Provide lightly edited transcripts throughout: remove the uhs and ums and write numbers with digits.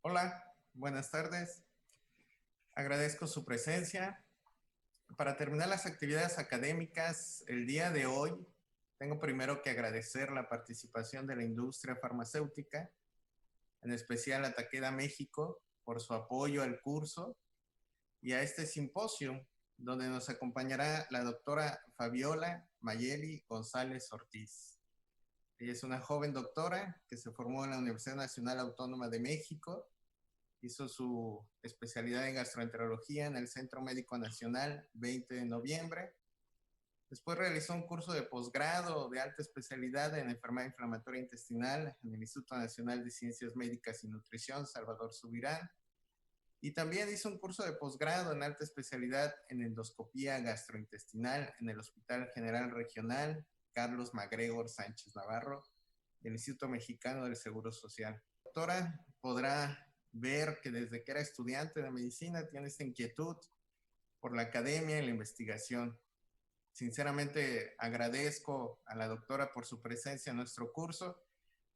Hola, buenas tardes. Agradezco su presencia. Para terminar las actividades académicas el día de hoy, tengo primero que agradecer la participación de la industria farmacéutica, en especial a Takeda México, por su apoyo al curso y a este simposio, donde nos acompañará la doctora Fabiola Mayeli González Ortiz. Ella es una joven doctora que se formó en la Universidad Nacional Autónoma de México. Hizo su especialidad en gastroenterología en el Centro Médico Nacional 20 de noviembre. Después realizó un curso de posgrado de alta especialidad en enfermedad inflamatoria intestinal en el Instituto Nacional de Ciencias Médicas y Nutrición, Salvador Subirán. Y también hizo un curso de posgrado en alta especialidad en endoscopía gastrointestinal en el Hospital General Regional Carlos MacGregor Sánchez Navarro del Instituto Mexicano del Seguro Social. La doctora podrá ver que desde que era estudiante de medicina tiene esta inquietud por la academia y la investigación. Sinceramente agradezco a la doctora por su presencia en nuestro curso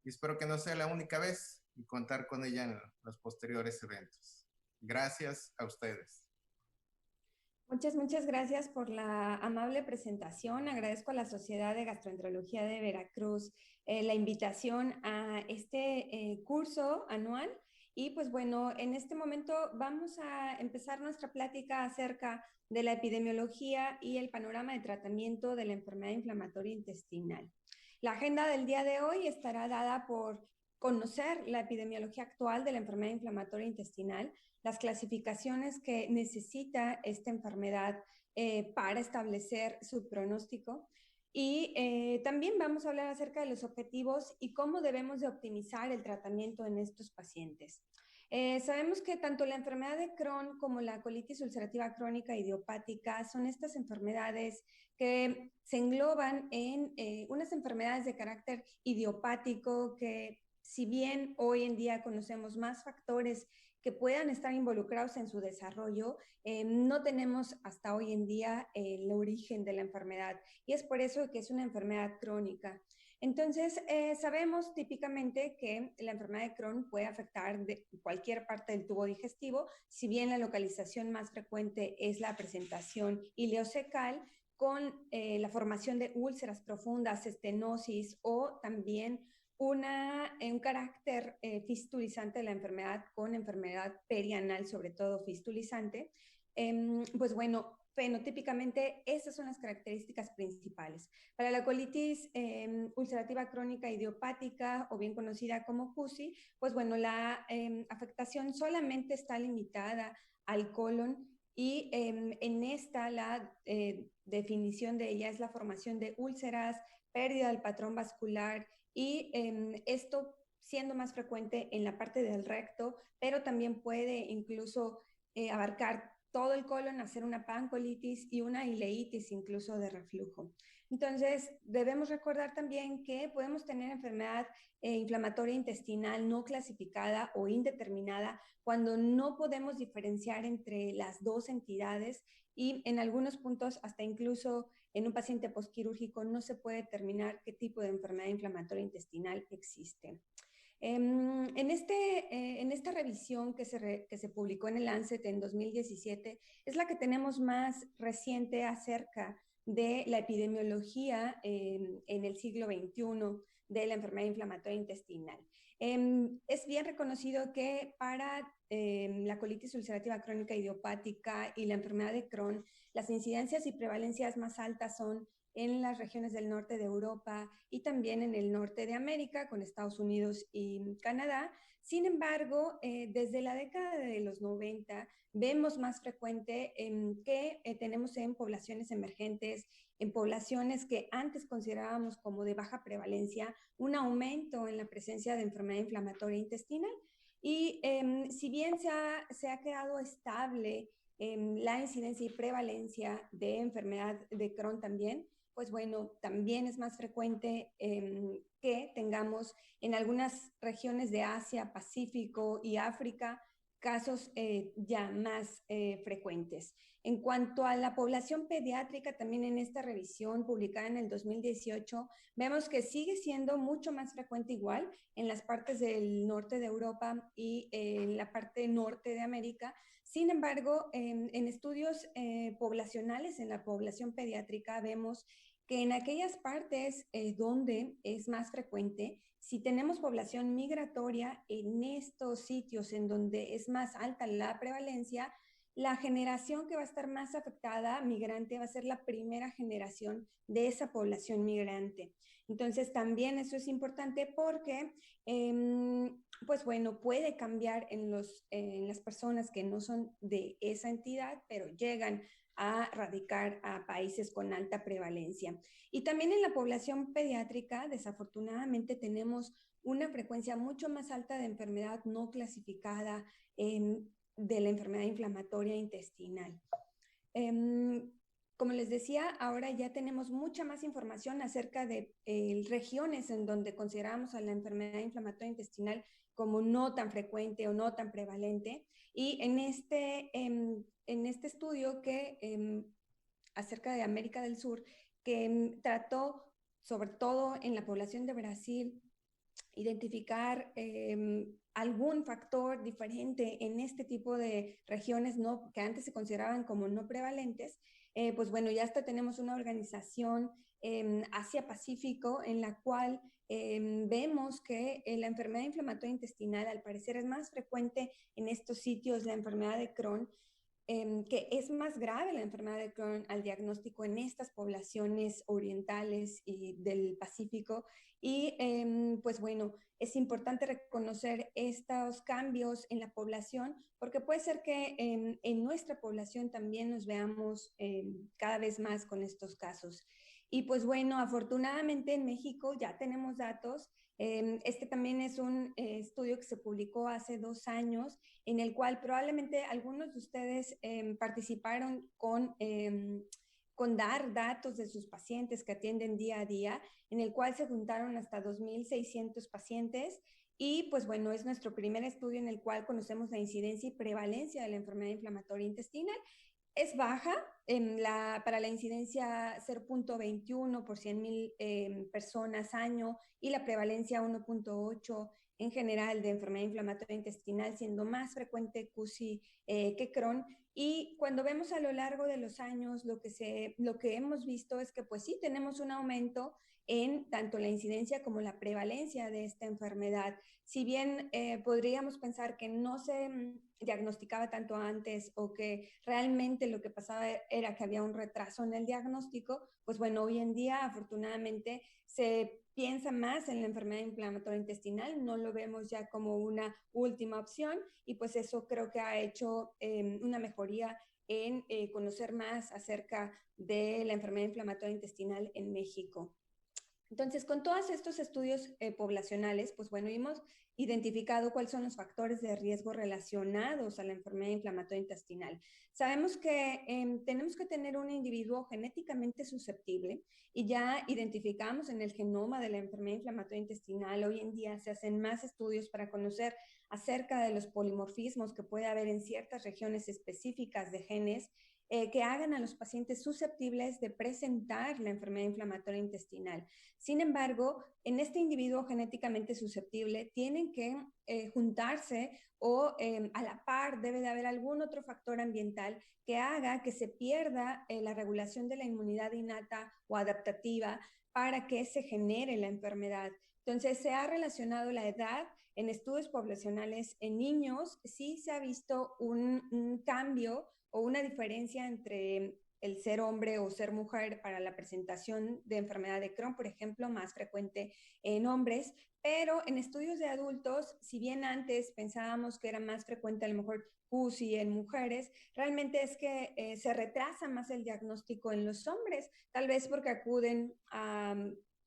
y espero que no sea la única vez y contar con ella en los posteriores eventos. Gracias a ustedes. Muchas gracias por la amable presentación. Agradezco a la Sociedad de Gastroenterología de Veracruz la invitación a este curso anual. Y pues bueno, en este momento vamos a empezar nuestra plática acerca de la epidemiología y el panorama de tratamiento de la enfermedad inflamatoria intestinal. La agenda del día de hoy estará dada por conocer la epidemiología actual de la enfermedad inflamatoria intestinal, las clasificaciones que necesita esta enfermedad para establecer su pronóstico. Y también vamos a hablar acerca de los objetivos y cómo debemos de optimizar el tratamiento en estos pacientes. Sabemos que tanto la enfermedad de Crohn como la colitis ulcerativa crónica idiopática son estas enfermedades que se engloban en unas enfermedades de carácter idiopático que si bien hoy en día conocemos más factores que puedan estar involucrados en su desarrollo, no tenemos hasta hoy en día el origen de la enfermedad y es por eso que es una enfermedad crónica. Entonces, sabemos típicamente que la enfermedad de Crohn puede afectar de cualquier parte del tubo digestivo, si bien la localización más frecuente es la presentación ileocecal, con la formación de úlceras profundas, estenosis o también un carácter fistulizante de la enfermedad con enfermedad perianal, sobre todo fistulizante. Pues bueno, fenotípicamente esas son las características principales. Para la colitis ulcerativa crónica idiopática o bien conocida como CUSI, pues bueno, la afectación solamente está limitada al colon y en esta la definición de ella es la formación de úlceras, pérdida del patrón vascular y esto siendo más frecuente en la parte del recto, pero también puede incluso abarcar todo el colon, hacer una pancolitis y una ileitis incluso de reflujo. Entonces, debemos recordar también que podemos tener enfermedad inflamatoria intestinal no clasificada o indeterminada cuando no podemos diferenciar entre las dos entidades y en algunos puntos hasta incluso en un paciente postquirúrgico no se puede determinar qué tipo de enfermedad inflamatoria intestinal existe. En esta revisión que se publicó en el Lancet en 2017 es la que tenemos más reciente acerca de la epidemiología en el siglo XXI de la enfermedad inflamatoria intestinal. Es bien reconocido que para la colitis ulcerativa crónica idiopática y la enfermedad de Crohn, las incidencias y prevalencias más altas son en las regiones del norte de Europa y también en el norte de América, con Estados Unidos y Canadá. Sin embargo, desde la década de los 90 vemos más frecuente que tenemos en poblaciones emergentes, en poblaciones que antes considerábamos como de baja prevalencia, un aumento en la presencia de enfermedad inflamatoria intestinal. Y si bien se ha quedado estable la incidencia y prevalencia de enfermedad de Crohn también, pues bueno, también es más frecuente que tengamos en algunas regiones de Asia, Pacífico y África casos ya más frecuentes. En cuanto a la población pediátrica, también en esta revisión publicada en el 2018, vemos que sigue siendo mucho más frecuente igual en las partes del norte de Europa y en la parte norte de América. Sin embargo, en estudios poblacionales en la población pediátrica vemos que en aquellas partes donde es más frecuente, si tenemos población migratoria en estos sitios en donde es más alta la prevalencia, la generación que va a estar más afectada, migrante, va a ser la primera generación de esa población migrante. Entonces, también eso es importante porque, pues bueno, puede cambiar en las personas que no son de esa entidad, pero llegan a radicar a países con alta prevalencia. Y también en la población pediátrica, desafortunadamente, tenemos una frecuencia mucho más alta de enfermedad no clasificada, de la enfermedad inflamatoria intestinal. Como les decía, ahora ya tenemos mucha más información acerca de regiones en donde consideramos a la enfermedad inflamatoria intestinal como no tan frecuente o no tan prevalente. Y en este estudio que acerca de América del Sur, que trató sobre todo en la población de Brasil, identificar algún factor diferente en este tipo de regiones no, que antes se consideraban como no prevalentes, pues bueno, ya hasta tenemos una organización Asia-Pacífico en la cual vemos que la enfermedad inflamatoria intestinal al parecer es más frecuente en estos sitios, la enfermedad de Crohn, que es más grave la enfermedad de Crohn al diagnóstico en estas poblaciones orientales y del Pacífico. Y pues bueno, es importante reconocer estos cambios en la población porque puede ser que en nuestra población también nos veamos cada vez más con estos casos. Y pues bueno, afortunadamente en México ya tenemos datos. Este también es un estudio que se publicó hace 2 años en el cual probablemente algunos de ustedes participaron con dar datos de sus pacientes que atienden día a día, en el cual se juntaron hasta 2.600 pacientes. Y pues bueno, es nuestro primer estudio en el cual conocemos la incidencia y prevalencia de la enfermedad inflamatoria intestinal. Es baja, para la incidencia 0.21 por 100,000 personas año y la prevalencia 1.8 en general de enfermedad inflamatoria intestinal, siendo más frecuente CUSI que Crohn. Y cuando vemos a lo largo de los años, lo que hemos visto es que pues sí tenemos un aumento en tanto la incidencia como la prevalencia de esta enfermedad. Si bien podríamos pensar que no se diagnosticaba tanto antes o que realmente lo que pasaba era que había un retraso en el diagnóstico, pues bueno, hoy en día afortunadamente se piensa más en la enfermedad inflamatoria intestinal, no lo vemos ya como una última opción y pues eso creo que ha hecho una mejoría en conocer más acerca de la enfermedad inflamatoria intestinal en México. Entonces, con todos estos estudios poblacionales, pues bueno, hemos identificado cuáles son los factores de riesgo relacionados a la enfermedad inflamatoria intestinal. Sabemos que tenemos que tener un individuo genéticamente susceptible y ya identificamos en el genoma de la enfermedad inflamatoria intestinal. Hoy en día se hacen más estudios para conocer acerca de los polimorfismos que puede haber en ciertas regiones específicas de genes que hagan a los pacientes susceptibles de presentar la enfermedad inflamatoria intestinal. Sin embargo, en este individuo genéticamente susceptible tienen que juntarse o a la par debe de haber algún otro factor ambiental que haga que se pierda la regulación de la inmunidad innata o adaptativa para que se genere la enfermedad. Entonces, se ha relacionado la edad en estudios poblacionales en niños, sí se ha visto un cambio o una diferencia entre el ser hombre o ser mujer para la presentación de enfermedad de Crohn, por ejemplo, más frecuente en hombres, pero en estudios de adultos, si bien antes pensábamos que era más frecuente a lo mejor CUSI en mujeres, realmente es que se retrasa más el diagnóstico en los hombres, tal vez porque acuden a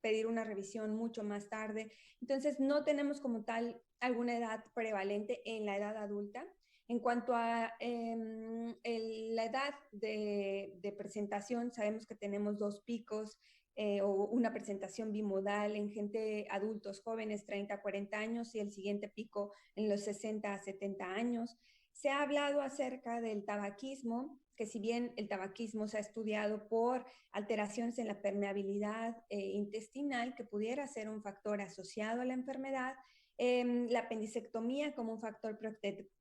pedir una revisión mucho más tarde. Entonces, no tenemos como tal alguna edad prevalente en la edad adulta. En cuanto a la edad de presentación, sabemos que tenemos dos picos o una presentación bimodal en gente adultos jóvenes, 30 a 40 años, y el siguiente pico en los 60 a 70 años. se ha hablado acerca del tabaquismo, que si bien el tabaquismo se ha estudiado por alteraciones en la permeabilidad intestinal, que pudiera ser un factor asociado a la enfermedad, la apendicectomía como un factor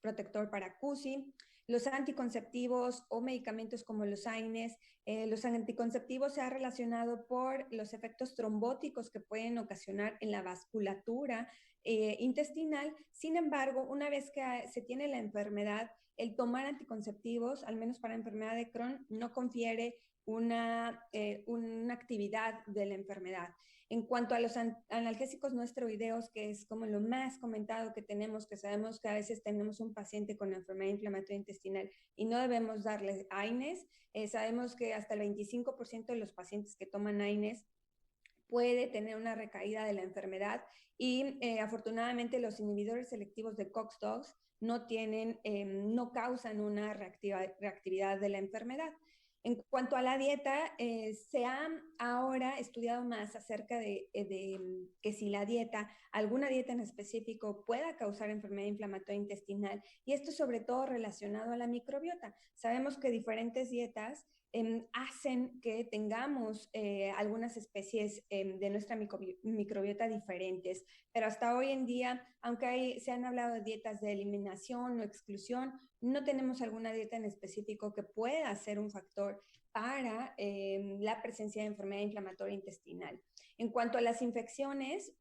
protector para CUSI, los anticonceptivos o medicamentos como los AINES. Los anticonceptivos se ha relacionado por los efectos trombóticos que pueden ocasionar en la vasculatura intestinal. Sin embargo, una vez que se tiene la enfermedad, el tomar anticonceptivos, al menos para la enfermedad de Crohn, no confiere una actividad de la enfermedad. En cuanto a los analgésicos no esteroideos, que es como lo más comentado que tenemos, que sabemos que a veces tenemos un paciente con enfermedad inflamatoria intestinal y no debemos darle AINES, sabemos que hasta el 25% de los pacientes que toman AINES puede tener una recaída de la enfermedad y afortunadamente los inhibidores selectivos de COX-2 no causan una reactividad de la enfermedad. En cuanto a la dieta, se ha ahora estudiado más acerca de que si la dieta, alguna dieta en específico pueda causar enfermedad inflamatoria intestinal, y esto sobre todo relacionado a la microbiota. Sabemos que diferentes dietas hacen que tengamos algunas especies de nuestra microbiota diferentes, pero hasta hoy en día, aunque se han hablado de dietas de eliminación o exclusión, no tenemos alguna dieta en específico que pueda ser un factor para la presencia de enfermedad inflamatoria intestinal. En cuanto a las infecciones,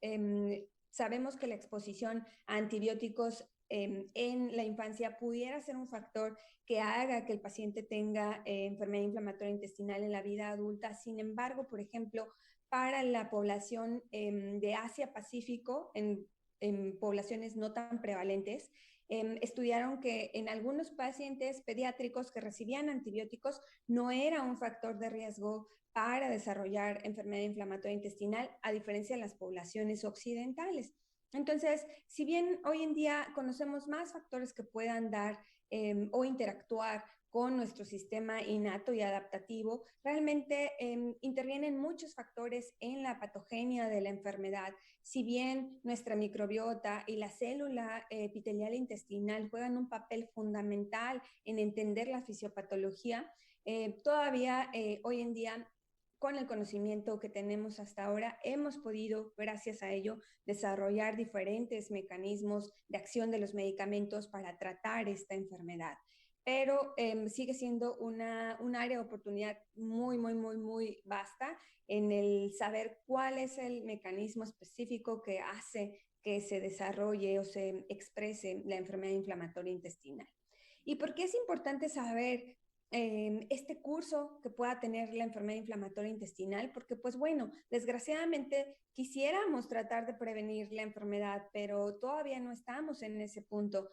sabemos que la exposición a antibióticos en la infancia pudiera ser un factor que haga que el paciente tenga enfermedad inflamatoria intestinal en la vida adulta. Sin embargo, por ejemplo, para la población de Asia-Pacífico, en poblaciones no tan prevalentes, estudiaron que en algunos pacientes pediátricos que recibían antibióticos no era un factor de riesgo para desarrollar enfermedad inflamatoria intestinal, a diferencia de las poblaciones occidentales. Entonces, si bien hoy en día conocemos más factores que puedan dar o interactuar con nuestro sistema innato y adaptativo, realmente intervienen muchos factores en la patogenia de la enfermedad. Si bien nuestra microbiota y la célula epitelial intestinal juegan un papel fundamental en entender la fisiopatología, todavía hoy en día, con el conocimiento que tenemos hasta ahora, hemos podido, gracias a ello, desarrollar diferentes mecanismos de acción de los medicamentos para tratar esta enfermedad. Pero sigue siendo un área de oportunidad muy vasta en el saber cuál es el mecanismo específico que hace que se desarrolle o se exprese la enfermedad inflamatoria intestinal. ¿Y por qué es importante saber este curso que pueda tener la enfermedad inflamatoria intestinal? Porque, pues bueno, desgraciadamente quisiéramos tratar de prevenir la enfermedad, pero todavía no estamos en ese punto.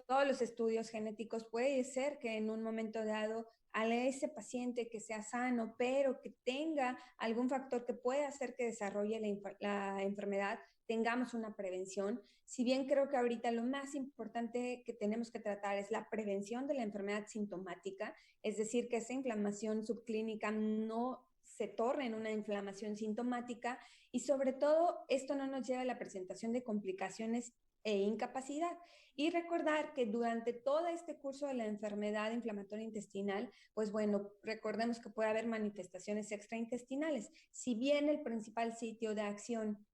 Todos los estudios genéticos puede ser que en un momento dado a ese paciente que sea sano, pero que tenga algún factor que pueda hacer que desarrolle la enfermedad, tengamos una prevención. Si bien creo que ahorita lo más importante que tenemos que tratar es la prevención de la enfermedad sintomática, es decir, que esa inflamación subclínica no se torne en una inflamación sintomática, y sobre todo esto no nos lleva a la presentación de complicaciones e incapacidad. Y recordar que durante todo este curso de la enfermedad inflamatoria intestinal, pues bueno, recordemos que puede haber manifestaciones extraintestinales. Si bien el principal sitio de acción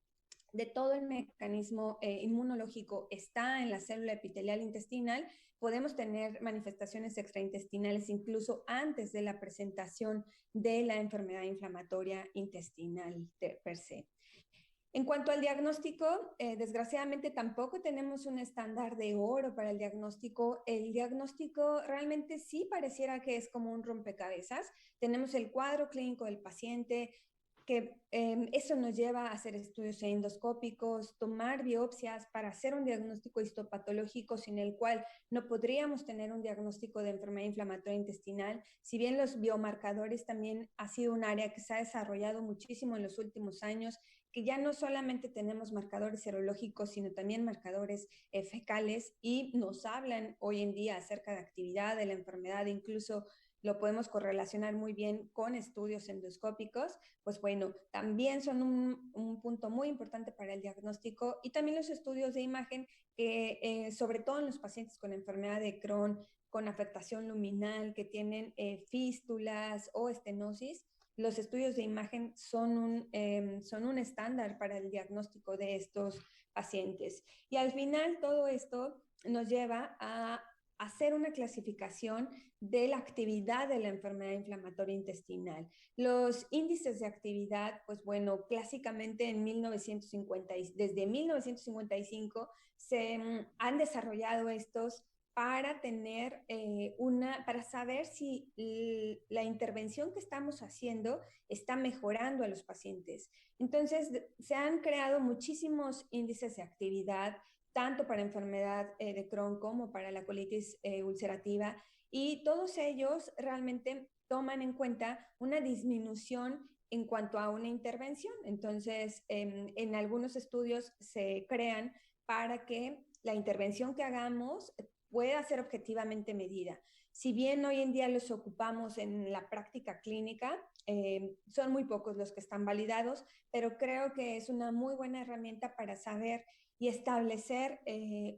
de todo el mecanismo inmunológico está en la célula epitelial intestinal, podemos tener manifestaciones extraintestinales incluso antes de la presentación de la enfermedad inflamatoria intestinal per se. En cuanto al diagnóstico, desgraciadamente tampoco tenemos un estándar de oro para el diagnóstico. El diagnóstico realmente sí pareciera que es como un rompecabezas. Tenemos el cuadro clínico del paciente, que eso nos lleva a hacer estudios endoscópicos, tomar biopsias para hacer un diagnóstico histopatológico, sin el cual no podríamos tener un diagnóstico de enfermedad inflamatoria intestinal. Si bien los biomarcadores también ha sido un área que se ha desarrollado muchísimo en los últimos años, que ya no solamente tenemos marcadores serológicos, sino también marcadores fecales, y nos hablan hoy en día acerca de actividad de la enfermedad, incluso lo podemos correlacionar muy bien con estudios endoscópicos, pues bueno, también son un punto muy importante para el diagnóstico, y también los estudios de imagen que sobre todo en los pacientes con enfermedad de Crohn, con afectación luminal, que tienen fístulas o estenosis, los estudios de imagen son un estándar para el diagnóstico de estos pacientes. Y al final todo esto nos lleva a hacer una clasificación de la actividad de la enfermedad inflamatoria intestinal. Los índices de actividad, pues bueno, clásicamente desde 1955 se han desarrollado estos para tener para saber si la intervención que estamos haciendo está mejorando a los pacientes. Entonces, se han creado muchísimos índices de actividad, tanto para enfermedad de Crohn como para la colitis ulcerativa, y todos ellos realmente toman en cuenta una disminución en cuanto a una intervención. Entonces, en algunos estudios se crean para que la intervención que hagamos pueda ser objetivamente medida. Si bien hoy en día los ocupamos en la práctica clínica, son muy pocos los que están validados, pero creo que es una muy buena herramienta para saber y establecer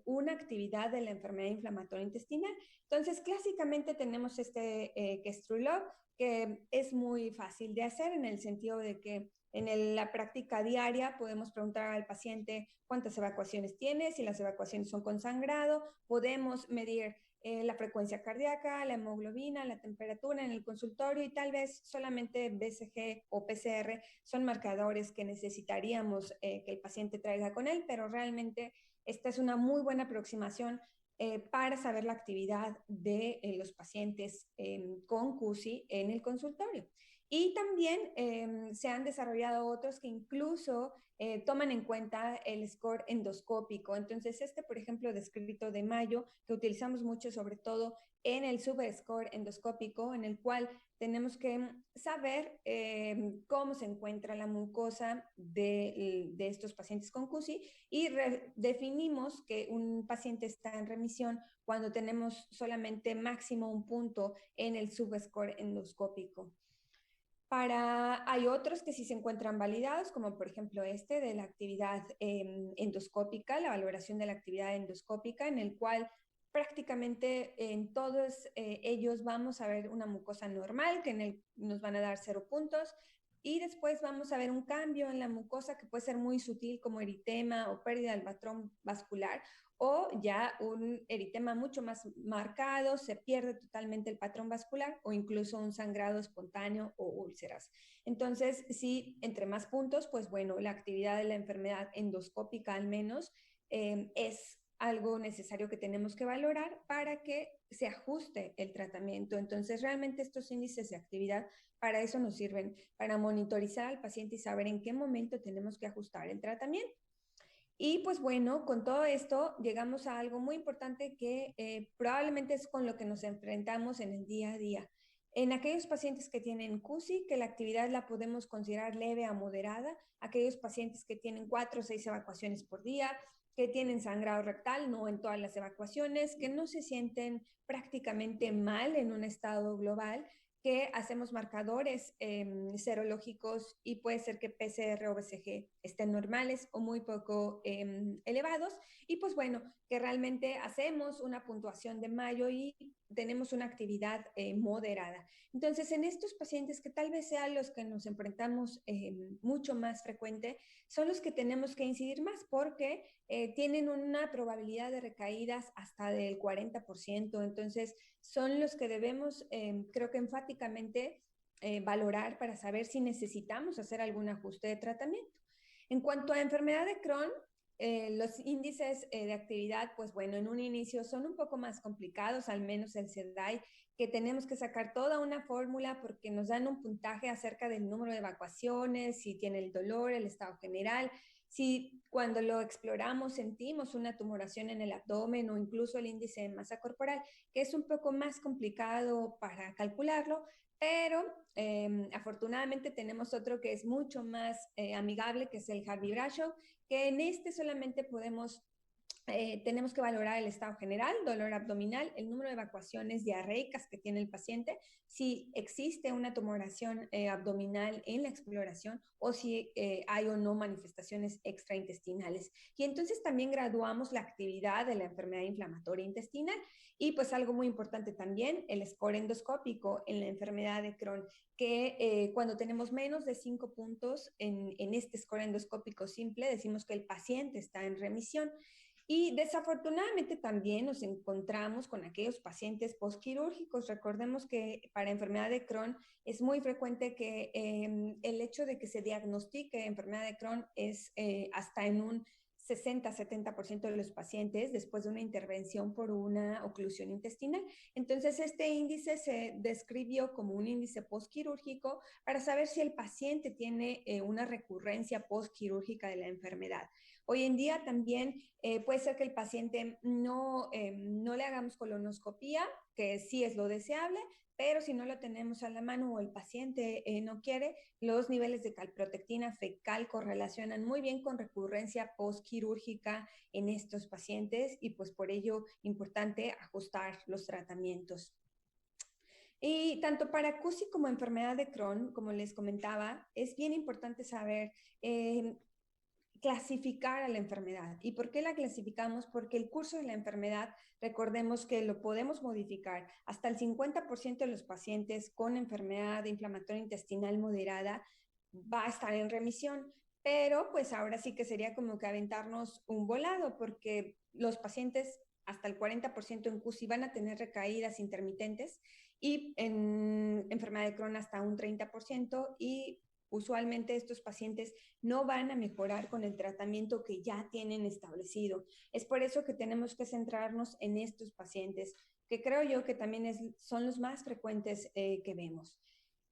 una actividad de la enfermedad inflamatoria intestinal. Entonces, clásicamente tenemos este Kestrulov, que es muy fácil de hacer en el sentido de que la práctica diaria podemos preguntar al paciente cuántas evacuaciones tiene, si las evacuaciones son con sangrado, podemos medir la frecuencia cardíaca, la hemoglobina, la temperatura en el consultorio, y tal vez solamente BCG o PCR son marcadores que necesitaríamos que el paciente traiga con él, pero realmente esta es una muy buena aproximación para saber la actividad de los pacientes con CUSI en el consultorio. Y también se han desarrollado otros que incluso toman en cuenta el score endoscópico. Entonces, por ejemplo, descrito de Mayo, que utilizamos mucho sobre todo en el subscore endoscópico, en el cual tenemos que saber cómo se encuentra la mucosa de estos pacientes con CUSI, y definimos que un paciente está en remisión cuando tenemos solamente máximo un punto en el subscore endoscópico. Hay otros que sí se encuentran validados, como por ejemplo de la actividad endoscópica, la valoración de la actividad endoscópica, en el cual prácticamente en todos ellos vamos a ver una mucosa normal, que nos van a dar 0 puntos, y después vamos a ver un cambio en la mucosa que puede ser muy sutil, como eritema o pérdida del patrón vascular, o ya un eritema mucho más marcado, se pierde totalmente el patrón vascular, o incluso un sangrado espontáneo o úlceras. Entonces, sí, entre más puntos, pues bueno, la actividad de la enfermedad endoscópica al menos es algo necesario que tenemos que valorar para que se ajuste el tratamiento. Entonces, realmente estos índices de actividad para eso nos sirven, para monitorizar al paciente y saber en qué momento tenemos que ajustar el tratamiento. Y pues bueno, con todo esto llegamos a algo muy importante que probablemente es con lo que nos enfrentamos en el día a día. En aquellos pacientes que tienen CUSI, que la actividad la podemos considerar leve a moderada, aquellos pacientes que tienen 4 o 6 evacuaciones por día, que tienen sangrado rectal, no en todas las evacuaciones, que no se sienten prácticamente mal en un estado global, que hacemos marcadores serológicos y puede ser que PCR o BCG estén normales o muy poco elevados, y pues bueno, que realmente hacemos una puntuación de Mayo y tenemos una actividad moderada. Entonces, en estos pacientes que tal vez sean los que nos enfrentamos mucho más frecuente, son los que tenemos que incidir más porque tienen una probabilidad de recaídas hasta del 40%. Entonces, son los que debemos, creo que enfáticamente, valorar para saber si necesitamos hacer algún ajuste de tratamiento. En cuanto a enfermedad de Crohn, los índices de actividad, pues bueno, en un inicio son un poco más complicados, al menos el CEDAI, que tenemos que sacar toda una fórmula porque nos dan un puntaje acerca del número de evacuaciones, si tiene el dolor, el estado general, si cuando lo exploramos sentimos una tumoración en el abdomen o incluso el índice de masa corporal, que es un poco más complicado para calcularlo, pero afortunadamente tenemos otro que es mucho más amigable, que es el Harvey-Brashow, que en solamente podemos tenemos que valorar el estado general, dolor abdominal, el número de evacuaciones diarreicas que tiene el paciente, si existe una tumoración abdominal en la exploración o si hay o no manifestaciones extraintestinales. Y entonces también graduamos la actividad de la enfermedad inflamatoria intestinal y pues algo muy importante también, el score endoscópico en la enfermedad de Crohn, que cuando tenemos menos de 5 puntos en este score endoscópico simple, decimos que el paciente está en remisión. Y desafortunadamente también nos encontramos con aquellos pacientes postquirúrgicos. Recordemos que para enfermedad de Crohn es muy frecuente que el hecho de que se diagnostique enfermedad de Crohn es hasta en un 60-70% de los pacientes después de una intervención por una oclusión intestinal. Entonces, este índice se describió como un índice postquirúrgico para saber si el paciente tiene una recurrencia postquirúrgica de la enfermedad. Hoy en día también puede ser que el paciente no le hagamos colonoscopía, que sí es lo deseable, pero si no lo tenemos a la mano o el paciente no quiere, los niveles de calprotectina fecal correlacionan muy bien con recurrencia postquirúrgica en estos pacientes y pues por ello importante ajustar los tratamientos. Y tanto para CUSI como enfermedad de Crohn, como les comentaba, es bien importante saber clasificar a la enfermedad. ¿Y por qué la clasificamos? Porque el curso de la enfermedad, recordemos que lo podemos modificar. Hasta el 50% de los pacientes con enfermedad inflamatoria intestinal moderada va a estar en remisión. Pero pues ahora sí que sería como que aventarnos un volado, porque los pacientes hasta el 40% en CUSI van a tener recaídas intermitentes y en enfermedad de Crohn hasta un 30% y usualmente estos pacientes no van a mejorar con el tratamiento que ya tienen establecido. Es por eso que tenemos que centrarnos en estos pacientes, que creo yo que también son los más frecuentes que vemos.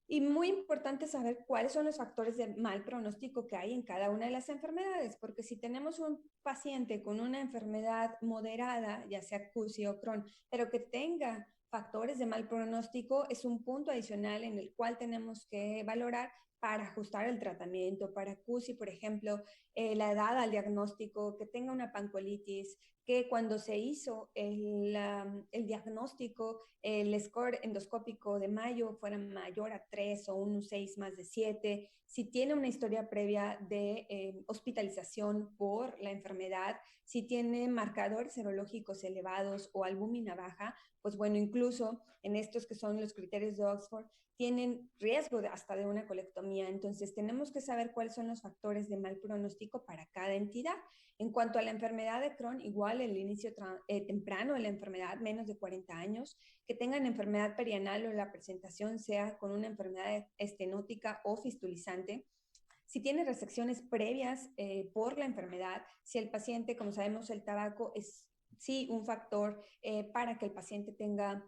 Y muy importante saber cuáles son los factores de mal pronóstico que hay en cada una de las enfermedades, porque si tenemos un paciente con una enfermedad moderada, ya sea CUSI o Crohn, pero que tenga factores de mal pronóstico, es un punto adicional en el cual tenemos que valorar para ajustar el tratamiento. Para CUSI, por ejemplo, la edad al diagnóstico, que tenga una pancolitis, que cuando se hizo el diagnóstico, el score endoscópico de mayo fuera mayor a 3 o un 6 más de 7, si tiene una historia previa de hospitalización por la enfermedad, si tiene marcadores serológicos elevados o albúmina baja, pues bueno, incluso en estos que son los criterios de Oxford, tienen riesgo hasta de una colectomía. Entonces, tenemos que saber cuáles son los factores de mal pronóstico para cada entidad. En cuanto a la enfermedad de Crohn, igual el inicio temprano de la enfermedad, menos de 40 años, que tengan enfermedad perianal o la presentación sea con una enfermedad estenótica o fistulizante. Si tiene resecciones previas por la enfermedad, si el paciente, como sabemos, el tabaco es sí un factor para que el paciente tenga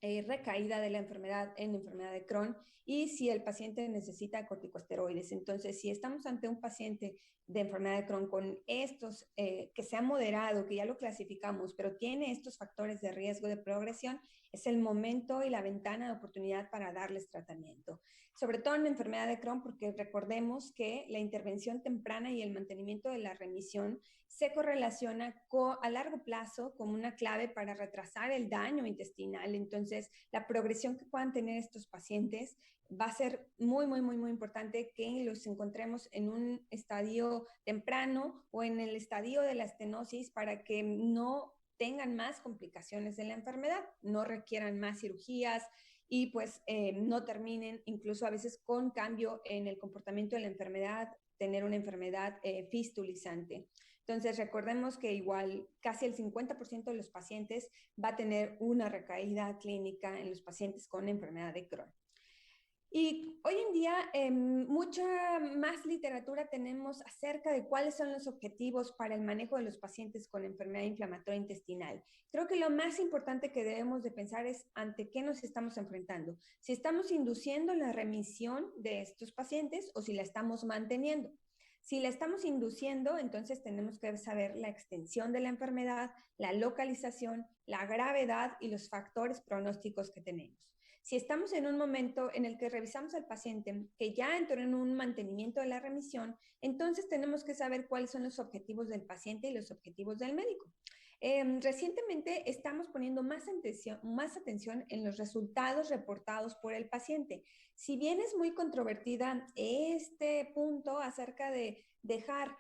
recaída de la enfermedad en enfermedad de Crohn y si el paciente necesita corticosteroides. Entonces, si estamos ante un paciente de enfermedad de Crohn con estos, que sea moderado, que ya lo clasificamos, pero tiene estos factores de riesgo de progresión, es el momento y la ventana de oportunidad para darles tratamiento. Sobre todo en la enfermedad de Crohn, porque recordemos que la intervención temprana y el mantenimiento de la remisión se correlaciona a largo plazo como una clave para retrasar el daño intestinal. Entonces, la progresión que puedan tener estos pacientes va a ser muy, muy, muy, muy importante que los encontremos en un estadio temprano o en el estadio de la estenosis para que no tengan más complicaciones de la enfermedad, no requieran más cirugías y pues no terminen incluso a veces con cambio en el comportamiento de la enfermedad, tener una enfermedad fistulizante. Entonces, recordemos que igual casi el 50% de los pacientes va a tener una recaída clínica en los pacientes con enfermedad de Crohn. Y hoy en día mucha más literatura tenemos acerca de cuáles son los objetivos para el manejo de los pacientes con enfermedad inflamatoria intestinal. Creo que lo más importante que debemos de pensar es ante qué nos estamos enfrentando. Si estamos induciendo la remisión de estos pacientes o si la estamos manteniendo. Si la estamos induciendo, entonces tenemos que saber la extensión de la enfermedad, la localización, la gravedad y los factores pronósticos que tenemos. Si estamos en un momento en el que revisamos al paciente que ya entró en un mantenimiento de la remisión, entonces tenemos que saber cuáles son los objetivos del paciente y los objetivos del médico. Recientemente estamos poniendo más atención en los resultados reportados por el paciente. Si bien es muy controvertida este punto acerca de dejar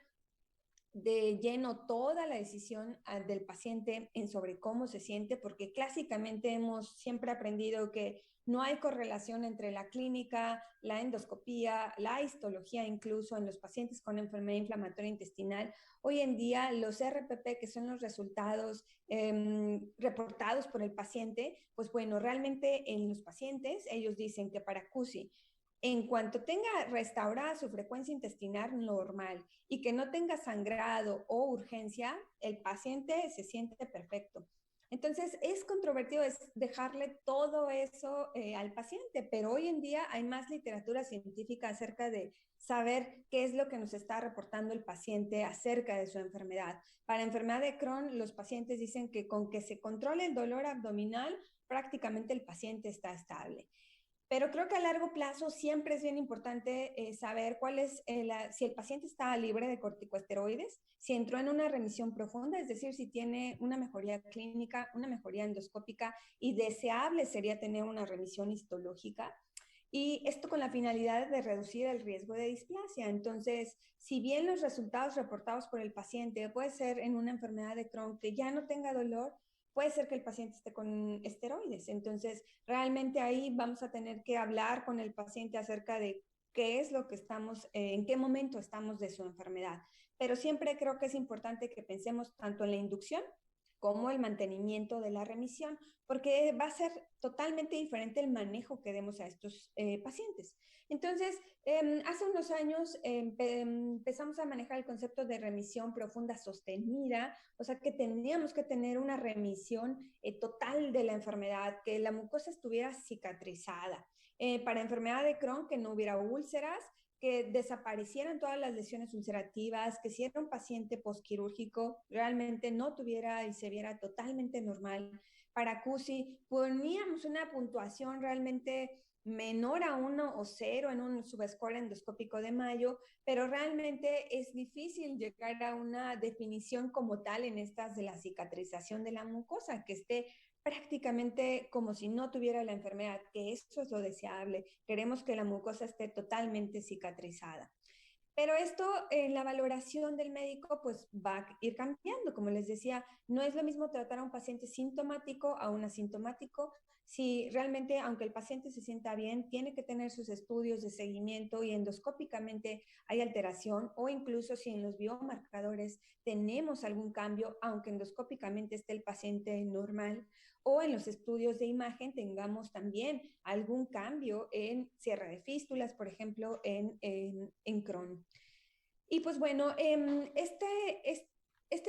de lleno toda la decisión del paciente en sobre cómo se siente, porque clásicamente hemos siempre aprendido que no hay correlación entre la clínica, la endoscopía, la histología, incluso en los pacientes con enfermedad inflamatoria intestinal. Hoy en día los RPP, que son los resultados reportados por el paciente, pues bueno, realmente en los pacientes ellos dicen que para CUSI, en cuanto tenga restaurada su frecuencia intestinal normal y que no tenga sangrado o urgencia, el paciente se siente perfecto. Entonces, es controvertido dejarle todo eso al paciente, pero hoy en día hay más literatura científica acerca de saber qué es lo que nos está reportando el paciente acerca de su enfermedad. Para enfermedad de Crohn, los pacientes dicen que con que se controle el dolor abdominal, prácticamente el paciente está estable. Pero creo que a largo plazo siempre es bien importante saber cuál es si el paciente está libre de corticosteroides, si entró en una remisión profunda, es decir, si tiene una mejoría clínica, una mejoría endoscópica y deseable sería tener una remisión histológica. Y esto con la finalidad de reducir el riesgo de displasia. Entonces, si bien los resultados reportados por el paciente puede ser en una enfermedad de Crohn que ya no tenga dolor, puede ser que el paciente esté con esteroides. Entonces, realmente ahí vamos a tener que hablar con el paciente acerca de qué es lo que estamos, en qué momento estamos de su enfermedad. Pero siempre creo que es importante que pensemos tanto en la inducción como el mantenimiento de la remisión, porque va a ser totalmente diferente el manejo que demos a estos pacientes. Entonces, hace unos años empezamos a manejar el concepto de remisión profunda sostenida, o sea que tendríamos que tener una remisión total de la enfermedad, que la mucosa estuviera cicatrizada. Para enfermedad de Crohn, que no hubiera úlceras, que desaparecieran todas las lesiones ulcerativas, que si era un paciente posquirúrgico realmente no tuviera y se viera totalmente normal. Para CUSI poníamos una puntuación realmente menor a 1 o 0 en un subscore endoscópico de Mayo, pero realmente es difícil llegar a una definición como tal en estas de la cicatrización de la mucosa, que esté prácticamente como si no tuviera la enfermedad, que eso es lo deseable. Queremos que la mucosa esté totalmente cicatrizada. Pero esto en la valoración del médico pues va a ir cambiando. Como les decía, no es lo mismo tratar a un paciente sintomático a un asintomático. Si realmente, aunque el paciente se sienta bien, tiene que tener sus estudios de seguimiento y endoscópicamente hay alteración, o incluso si en los biomarcadores tenemos algún cambio, aunque endoscópicamente esté el paciente normal, o en los estudios de imagen tengamos también algún cambio en cierre de fístulas, por ejemplo, en Crohn. Y pues bueno, este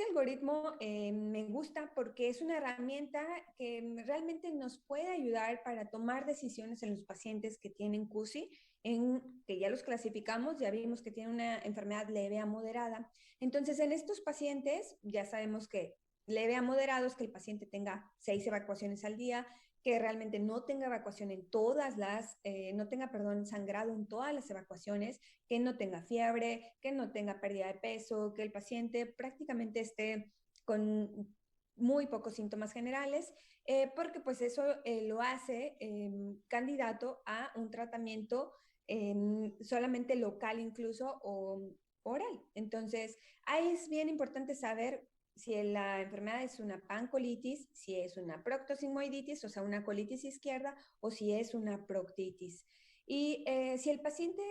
algoritmo me gusta porque es una herramienta que realmente nos puede ayudar para tomar decisiones en los pacientes que tienen CUSI, que ya los clasificamos, ya vimos que tienen una enfermedad leve a moderada. Entonces, en estos pacientes ya sabemos que leve a moderado es que el paciente tenga 6 evacuaciones al día, que realmente no tenga evacuación en todas las, no tenga, perdón, sangrado en todas las evacuaciones, que no tenga fiebre, que no tenga pérdida de peso, que el paciente prácticamente esté con muy pocos síntomas generales, porque pues eso lo hace candidato a un tratamiento solamente local incluso o oral. Entonces, ahí es bien importante saber si la enfermedad es una pancolitis, si es una proctosigmoiditis, o sea, una colitis izquierda, o si es una proctitis. Y si el paciente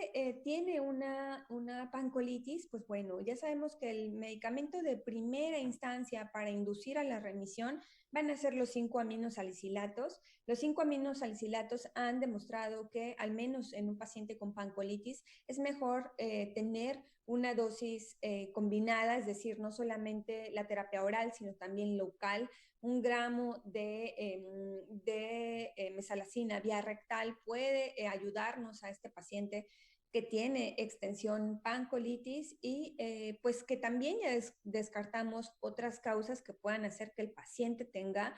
tiene una pancolitis, pues bueno, ya sabemos que el medicamento de primera instancia para inducir a la remisión van a ser los 5-aminosalicilatos. Los 5-aminosalicilatos han demostrado que al menos en un paciente con pancolitis es mejor tener una dosis combinada, es decir, no solamente la terapia oral, sino también local. 1 gramo de mesalazina vía rectal puede ayudarnos a este paciente que tiene extensión pancolitis y pues que también ya descartamos otras causas que puedan hacer que el paciente tenga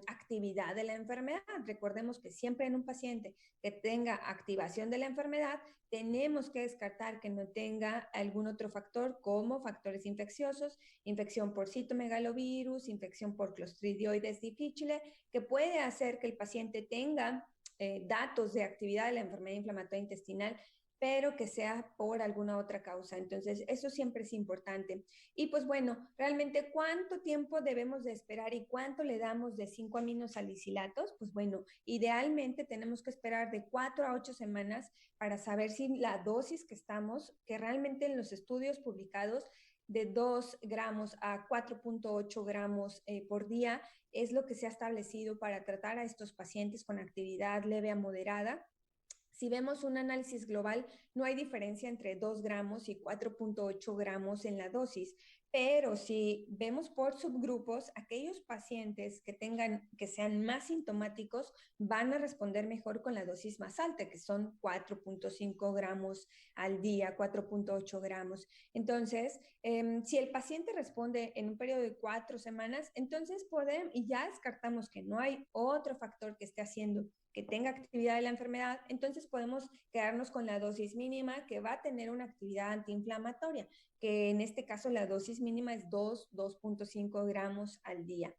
actividad de la enfermedad. Recordemos que siempre en un paciente que tenga activación de la enfermedad, tenemos que descartar que no tenga algún otro factor como factores infecciosos, infección por citomegalovirus, infección por Clostridioides difficile, que puede hacer que el paciente tenga datos de actividad de la enfermedad inflamatoria intestinal, pero que sea por alguna otra causa. Entonces, eso siempre es importante. Y pues bueno, realmente, ¿cuánto tiempo debemos de esperar y cuánto le damos de 5 aminosalicilatos? Pues bueno, idealmente tenemos que esperar de 4 a 8 semanas para saber si la dosis que estamos, que realmente en los estudios publicados de 2 gramos a 4.8 gramos por día, es lo que se ha establecido para tratar a estos pacientes con actividad leve a moderada. Si vemos un análisis global, no hay diferencia entre 2 gramos y 4.8 gramos en la dosis, pero si vemos por subgrupos, aquellos pacientes que sean más sintomáticos van a responder mejor con la dosis más alta, que son 4.5 gramos al día, 4.8 gramos. Entonces, si el paciente responde en un periodo de 4 semanas, entonces podemos, y ya descartamos que no hay otro factor que esté haciendo que tenga actividad de la enfermedad, entonces podemos quedarnos con la dosis mínima que va a tener una actividad antiinflamatoria, que en este caso la dosis mínima es 2.5 gramos al día.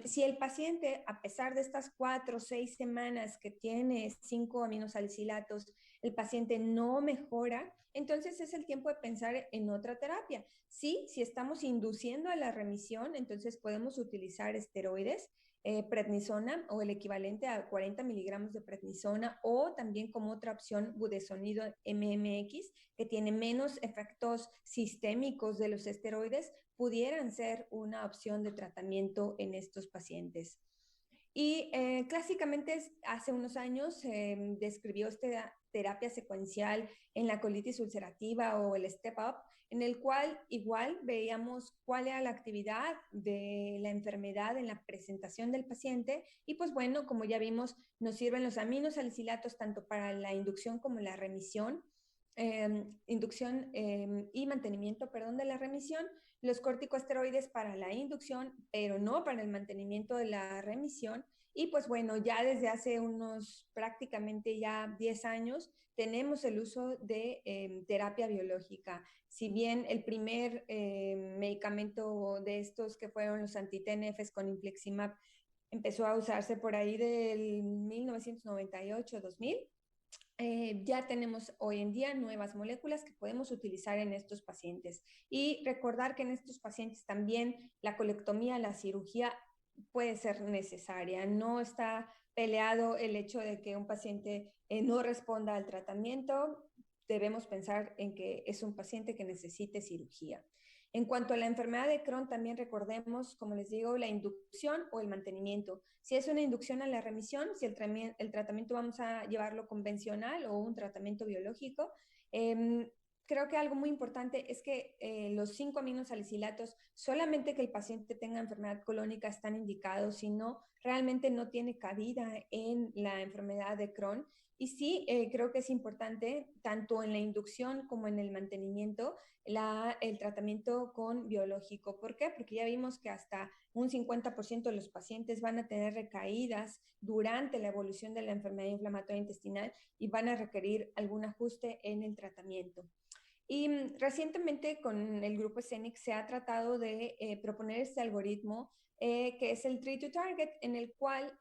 Si el paciente, a pesar de estas 4 o 6 semanas que tiene 5 aminosalicilatos, el paciente no mejora, entonces es el tiempo de pensar en otra terapia. Sí, si estamos induciendo a la remisión, entonces podemos utilizar esteroides, prednisona o el equivalente a 40 miligramos de prednisona, o también como otra opción budesonido MMX, que tiene menos efectos sistémicos de los esteroides, pudieran ser una opción de tratamiento en estos pacientes. Y clásicamente hace unos años describió esta terapia secuencial en la colitis ulcerativa o el step up, en el cual igual veíamos cuál era la actividad de la enfermedad en la presentación del paciente. Y pues bueno, como ya vimos, nos sirven los aminosalicilatos tanto para la inducción como la remisión, inducción y mantenimiento, perdón, de la remisión, los corticosteroides para la inducción, pero no para el mantenimiento de la remisión. Y pues bueno, ya desde hace unos prácticamente ya 10 años tenemos el uso de terapia biológica. Si bien el primer medicamento de estos que fueron los anti-TNFs con infliximab empezó a usarse por ahí del 1998-2000, ya tenemos hoy en día nuevas moléculas que podemos utilizar en estos pacientes. Y recordar que en estos pacientes también la colectomía, la cirugía puede ser necesaria. No está peleado el hecho de que un paciente no responda al tratamiento. Debemos pensar en que es un paciente que necesite cirugía. En cuanto a la enfermedad de Crohn, también recordemos, como les digo, la inducción o el mantenimiento. Si es una inducción a la remisión, si el tratamiento vamos a llevarlo convencional o un tratamiento biológico. Creo que algo muy importante es que los 5 aminosalicilatos, solamente que el paciente tenga enfermedad colónica, están indicados, si no, realmente no tiene cabida en la enfermedad de Crohn. Y sí, creo que es importante, tanto en la inducción como en el mantenimiento, el tratamiento con biológico. ¿Por qué? Porque ya vimos que hasta un 50% de los pacientes van a tener recaídas durante la evolución de la enfermedad inflamatoria intestinal y van a requerir algún ajuste en el tratamiento. Y recientemente con el grupo Scenic se ha tratado de proponer este algoritmo que es el Treat to Target, en el cual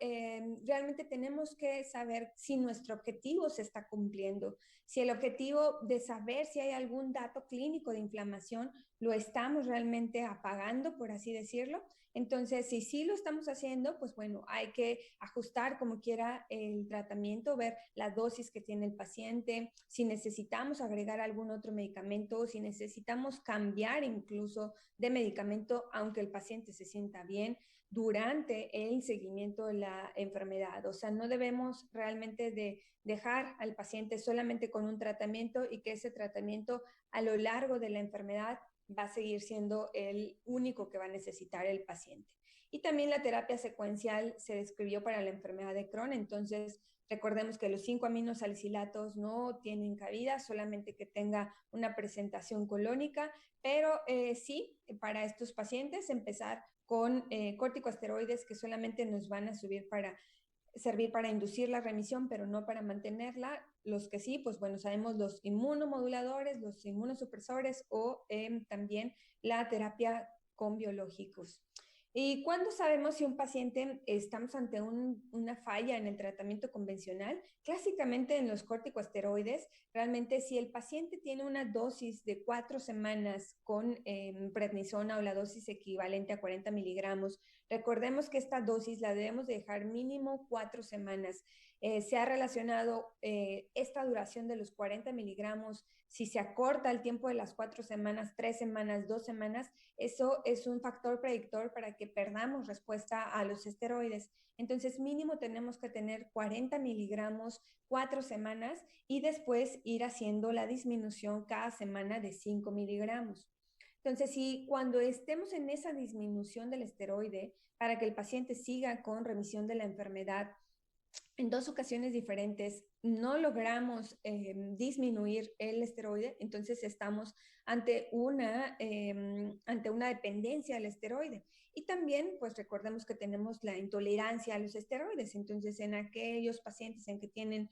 realmente tenemos que saber si nuestro objetivo se está cumpliendo, si el objetivo de saber si hay algún dato clínico de inflamación lo estamos realmente apagando, por así decirlo. Entonces, si sí lo estamos haciendo, pues bueno, hay que ajustar como quiera el tratamiento, ver la dosis que tiene el paciente, si necesitamos agregar algún otro medicamento, si necesitamos cambiar incluso de medicamento, aunque el paciente se sienta bien, durante el seguimiento de la enfermedad. O sea, no debemos realmente de dejar al paciente solamente con un tratamiento y que ese tratamiento a lo largo de la enfermedad va a seguir siendo el único que va a necesitar el paciente. Y también la terapia secuencial se describió para la enfermedad de Crohn, entonces recordemos que los 5 aminosalicilatos no tienen cabida, solamente que tenga una presentación colónica, pero sí, para estos pacientes empezar con corticosteroides que solamente nos van a servir para inducir la remisión, pero no para mantenerla. Los que sí, pues bueno, sabemos los inmunomoduladores, los inmunosupresores o también la terapia con biológicos. ¿Y cuándo sabemos si un paciente estamos ante una falla en el tratamiento convencional? Clásicamente en los corticosteroides, realmente si el paciente tiene una dosis de 4 semanas con prednisona o la dosis equivalente a 40 miligramos, recordemos que esta dosis la debemos de dejar mínimo 4 semanas. Se ha relacionado esta duración de los 40 miligramos, si se acorta el tiempo de las 4 semanas, 3 semanas, 2 semanas, eso es un factor predictor para que perdamos respuesta a los esteroides. Entonces, mínimo tenemos que tener 40 miligramos 4 semanas y después ir haciendo la disminución cada semana de 5 miligramos. Entonces, si cuando estemos en esa disminución del esteroide, para que el paciente siga con remisión de la enfermedad, en 2 ocasiones diferentes no logramos disminuir el esteroide, entonces estamos ante una dependencia al esteroide. Y también, pues recordemos que tenemos la intolerancia a los esteroides, entonces en aquellos pacientes en que tienen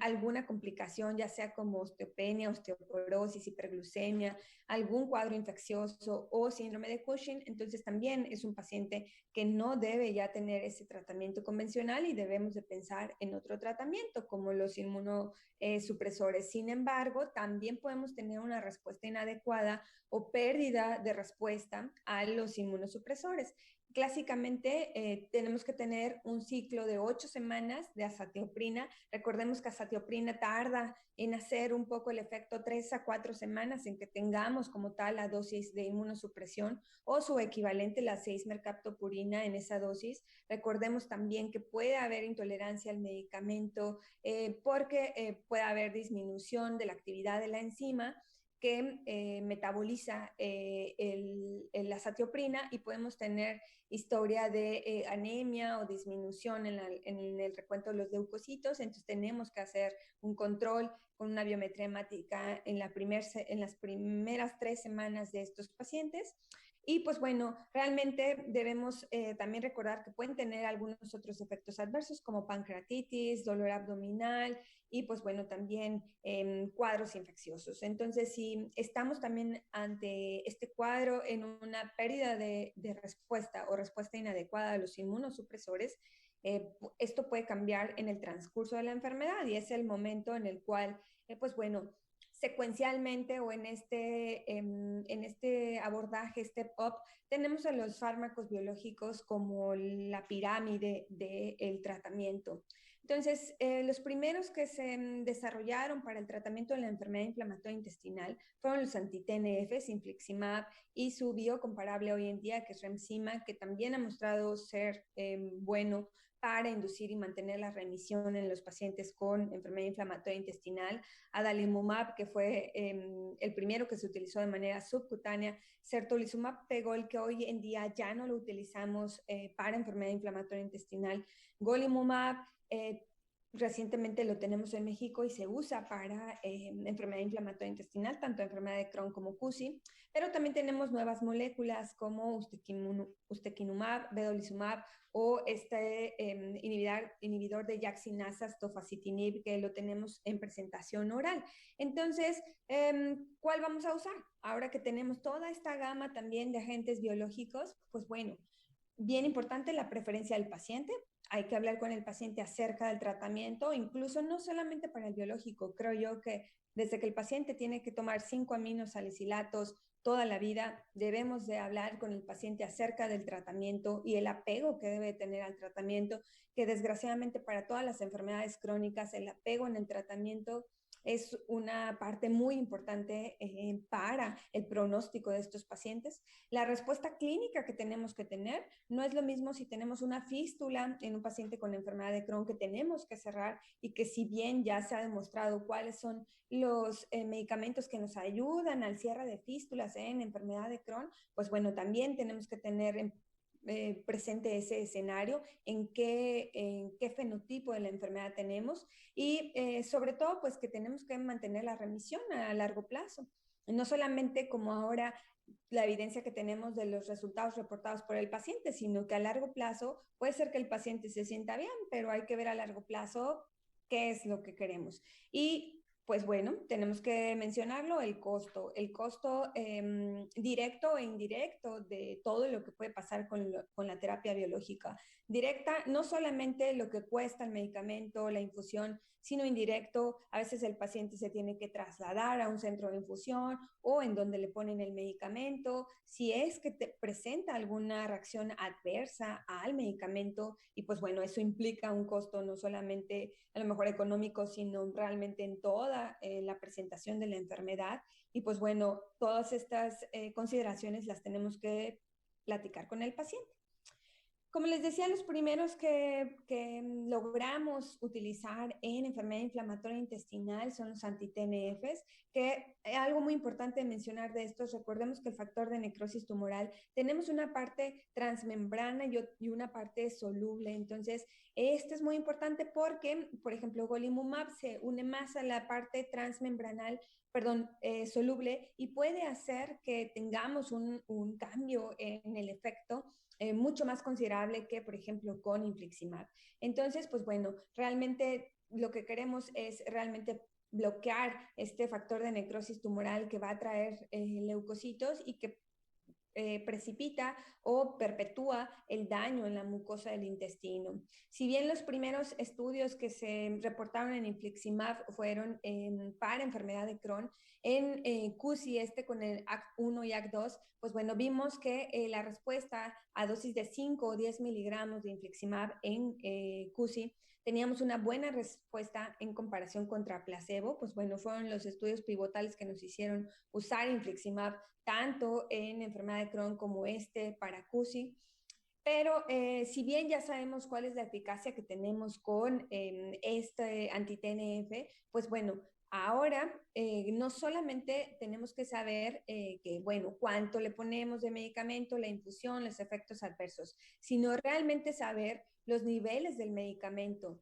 alguna complicación, ya sea como osteopenia, osteoporosis, hiperglucemia, algún cuadro infeccioso o síndrome de Cushing, entonces también es un paciente que no debe ya tener ese tratamiento convencional y debemos de pensar en otro tratamiento como los inmunosupresores. Sin embargo, también podemos tener una respuesta inadecuada o pérdida de respuesta a los inmunosupresores. Clásicamente tenemos que tener un ciclo de 8 semanas de azatioprina. Recordemos que azatioprina tarda en hacer un poco el efecto 3 a 4 semanas en que tengamos como tal la dosis de inmunosupresión o su equivalente, la 6-mercaptopurina en esa dosis. Recordemos también que puede haber intolerancia al medicamento porque puede haber disminución de la actividad de la enzima que metaboliza la azatioprina y podemos tener historia de anemia o disminución en el recuento de los leucocitos, entonces tenemos que hacer un control con una biometría hemática en las primeras 3 semanas de estos pacientes. Y pues bueno, realmente debemos también recordar que pueden tener algunos otros efectos adversos como pancreatitis, dolor abdominal y pues bueno, también cuadros infecciosos. Entonces, si estamos también ante este cuadro en una pérdida de respuesta o respuesta inadecuada a los inmunosupresores, esto puede cambiar en el transcurso de la enfermedad y es el momento en el cual, pues bueno, secuencialmente o en este abordaje step up, tenemos a los fármacos biológicos como la pirámide del tratamiento. Entonces, los primeros que se desarrollaron para el tratamiento de la enfermedad inflamatoria intestinal fueron los anti-TNF, infliximab, y su biocomparable hoy en día, que es Remsima, que también ha mostrado ser bueno para inducir y mantener la remisión en los pacientes con enfermedad inflamatoria intestinal, adalimumab, que fue el primero que se utilizó de manera subcutánea, certolizumab pegol, que hoy en día ya no lo utilizamos para enfermedad inflamatoria intestinal, golimumab, recientemente lo tenemos en México y se usa para enfermedad inflamatoria intestinal, tanto enfermedad de Crohn como CUSI, pero también tenemos nuevas moléculas como ustekinumab, vedolizumab o este inhibidor de JAK-sinasas, tofacitinib, que lo tenemos en presentación oral. Entonces, ¿cuál vamos a usar? Ahora que tenemos toda esta gama también de agentes biológicos, pues bueno, bien importante la preferencia del paciente. Hay que hablar con el paciente acerca del tratamiento, incluso no solamente para el biológico. Creo yo que desde que el paciente tiene que tomar 5 aminosalicilatos toda la vida, debemos de hablar con el paciente acerca del tratamiento y el apego que debe tener al tratamiento, que desgraciadamente para todas las enfermedades crónicas el apego en el tratamiento es una parte muy importante para el pronóstico de estos pacientes. La respuesta clínica que tenemos que tener no es lo mismo si tenemos una fístula en un paciente con enfermedad de Crohn que tenemos que cerrar y que si bien ya se ha demostrado cuáles son los medicamentos que nos ayudan al cierre de fístulas en enfermedad de Crohn, pues bueno, también tenemos que tener presente ese escenario, en qué fenotipo de la enfermedad tenemos y sobre todo pues que tenemos que mantener la remisión a largo plazo. No solamente como ahora la evidencia que tenemos de los resultados reportados por el paciente, sino que a largo plazo puede ser que el paciente se sienta bien, pero hay que ver a largo plazo qué es lo que queremos. Y pues bueno, tenemos que mencionarlo, el costo directo e indirecto de todo lo que puede pasar con la terapia biológica. Directa, no solamente lo que cuesta el medicamento, la infusión, sino indirecto, a veces el paciente se tiene que trasladar a un centro de infusión o en donde le ponen el medicamento, si es que te presenta alguna reacción adversa al medicamento y pues bueno, eso implica un costo no solamente a lo mejor económico, sino realmente en toda la presentación de la enfermedad y pues bueno, todas estas consideraciones las tenemos que platicar con el paciente. Como les decía, los primeros que logramos utilizar en enfermedad inflamatoria intestinal son los anti-TNFs, que algo muy importante de mencionar de estos, recordemos que el factor de necrosis tumoral, tenemos una parte transmembrana y una parte soluble, entonces este es muy importante porque, por ejemplo, golimumab se une más a la parte transmembranal, perdón, soluble y puede hacer que tengamos un cambio en el efecto mucho más considerable que, por ejemplo, con infliximab. Entonces, pues bueno, realmente lo que queremos es realmente bloquear este factor de necrosis tumoral que va a traer leucocitos y que precipita o perpetúa el daño en la mucosa del intestino. Si bien los primeros estudios que se reportaron en infliximab fueron para enfermedad de Crohn, en CUSI con el ACT1 y ACT2, pues bueno, vimos que la respuesta a dosis de 5 o 10 miligramos de infliximab en CUSI teníamos una buena respuesta en comparación contra placebo, pues bueno, fueron los estudios pivotales que nos hicieron usar infliximab tanto en enfermedad de Crohn como para CUSI. Pero si bien ya sabemos cuál es la eficacia que tenemos con este anti-TNF, pues bueno, ahora no solamente tenemos que saber que, bueno, cuánto le ponemos de medicamento, la infusión, los efectos adversos, sino realmente saber los niveles del medicamento.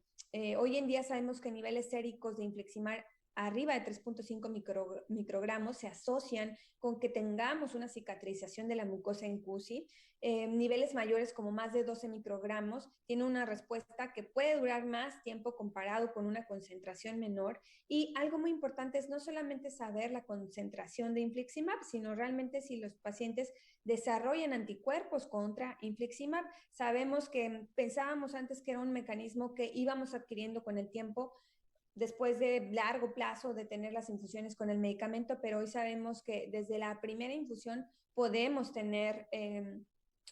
Hoy en día sabemos que niveles séricos de infliximab arriba de 3.5 microgramos se asocian con que tengamos una cicatrización de la mucosa en CUSI. Niveles mayores como más de 12 microgramos tienen una respuesta que puede durar más tiempo comparado con una concentración menor. Y algo muy importante es no solamente saber la concentración de infliximab, sino realmente si los pacientes desarrollan anticuerpos contra infliximab. Sabemos que pensábamos antes que era un mecanismo que íbamos adquiriendo con el tiempo, después de largo plazo de tener las infusiones con el medicamento, pero hoy sabemos que desde la primera infusión podemos tener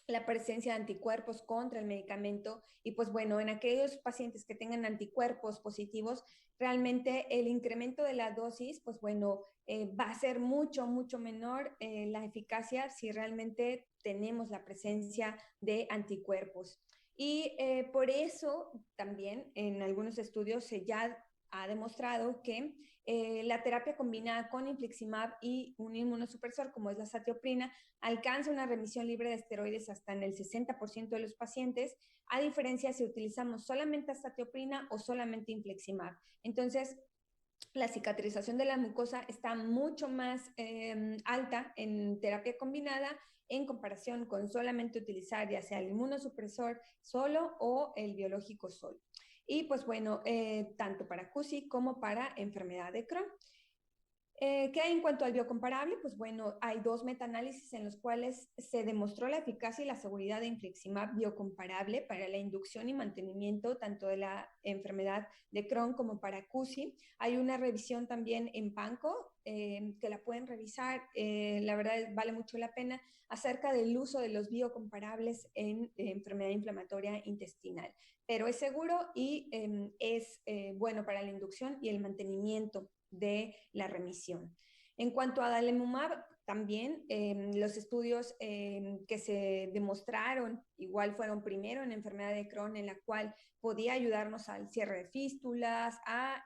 la presencia de anticuerpos contra el medicamento y pues bueno, en aquellos pacientes que tengan anticuerpos positivos, realmente el incremento de la dosis, pues bueno, va a ser mucho, mucho menor la eficacia si realmente tenemos la presencia de anticuerpos. Y por eso también en algunos estudios se ya ha demostrado que la terapia combinada con infliximab y un inmunosupresor como es la satioprina alcanza una remisión libre de esteroides hasta en el 60% de los pacientes, a diferencia si utilizamos solamente satioprina o solamente infliximab. Entonces, la cicatrización de la mucosa está mucho más alta en terapia combinada en comparación con solamente utilizar ya sea el inmunosupresor solo o el biológico solo. Y pues bueno, tanto para CUSI como para enfermedad de Crohn. ¿Qué hay en cuanto al biocomparable? Pues bueno, hay dos metaanálisis en los cuales se demostró la eficacia y la seguridad de infliximab biocomparable para la inducción y mantenimiento tanto de la enfermedad de Crohn como para CUSI. Hay una revisión también en PANCO que la pueden revisar, la verdad vale mucho la pena, acerca del uso de los biocomparables en enfermedad inflamatoria intestinal. Pero es seguro y es bueno para la inducción y el mantenimiento de la remisión. En cuanto a adalimumab, también los estudios que se demostraron igual fueron primero en enfermedad de Crohn, en la cual podía ayudarnos al cierre de fístulas, a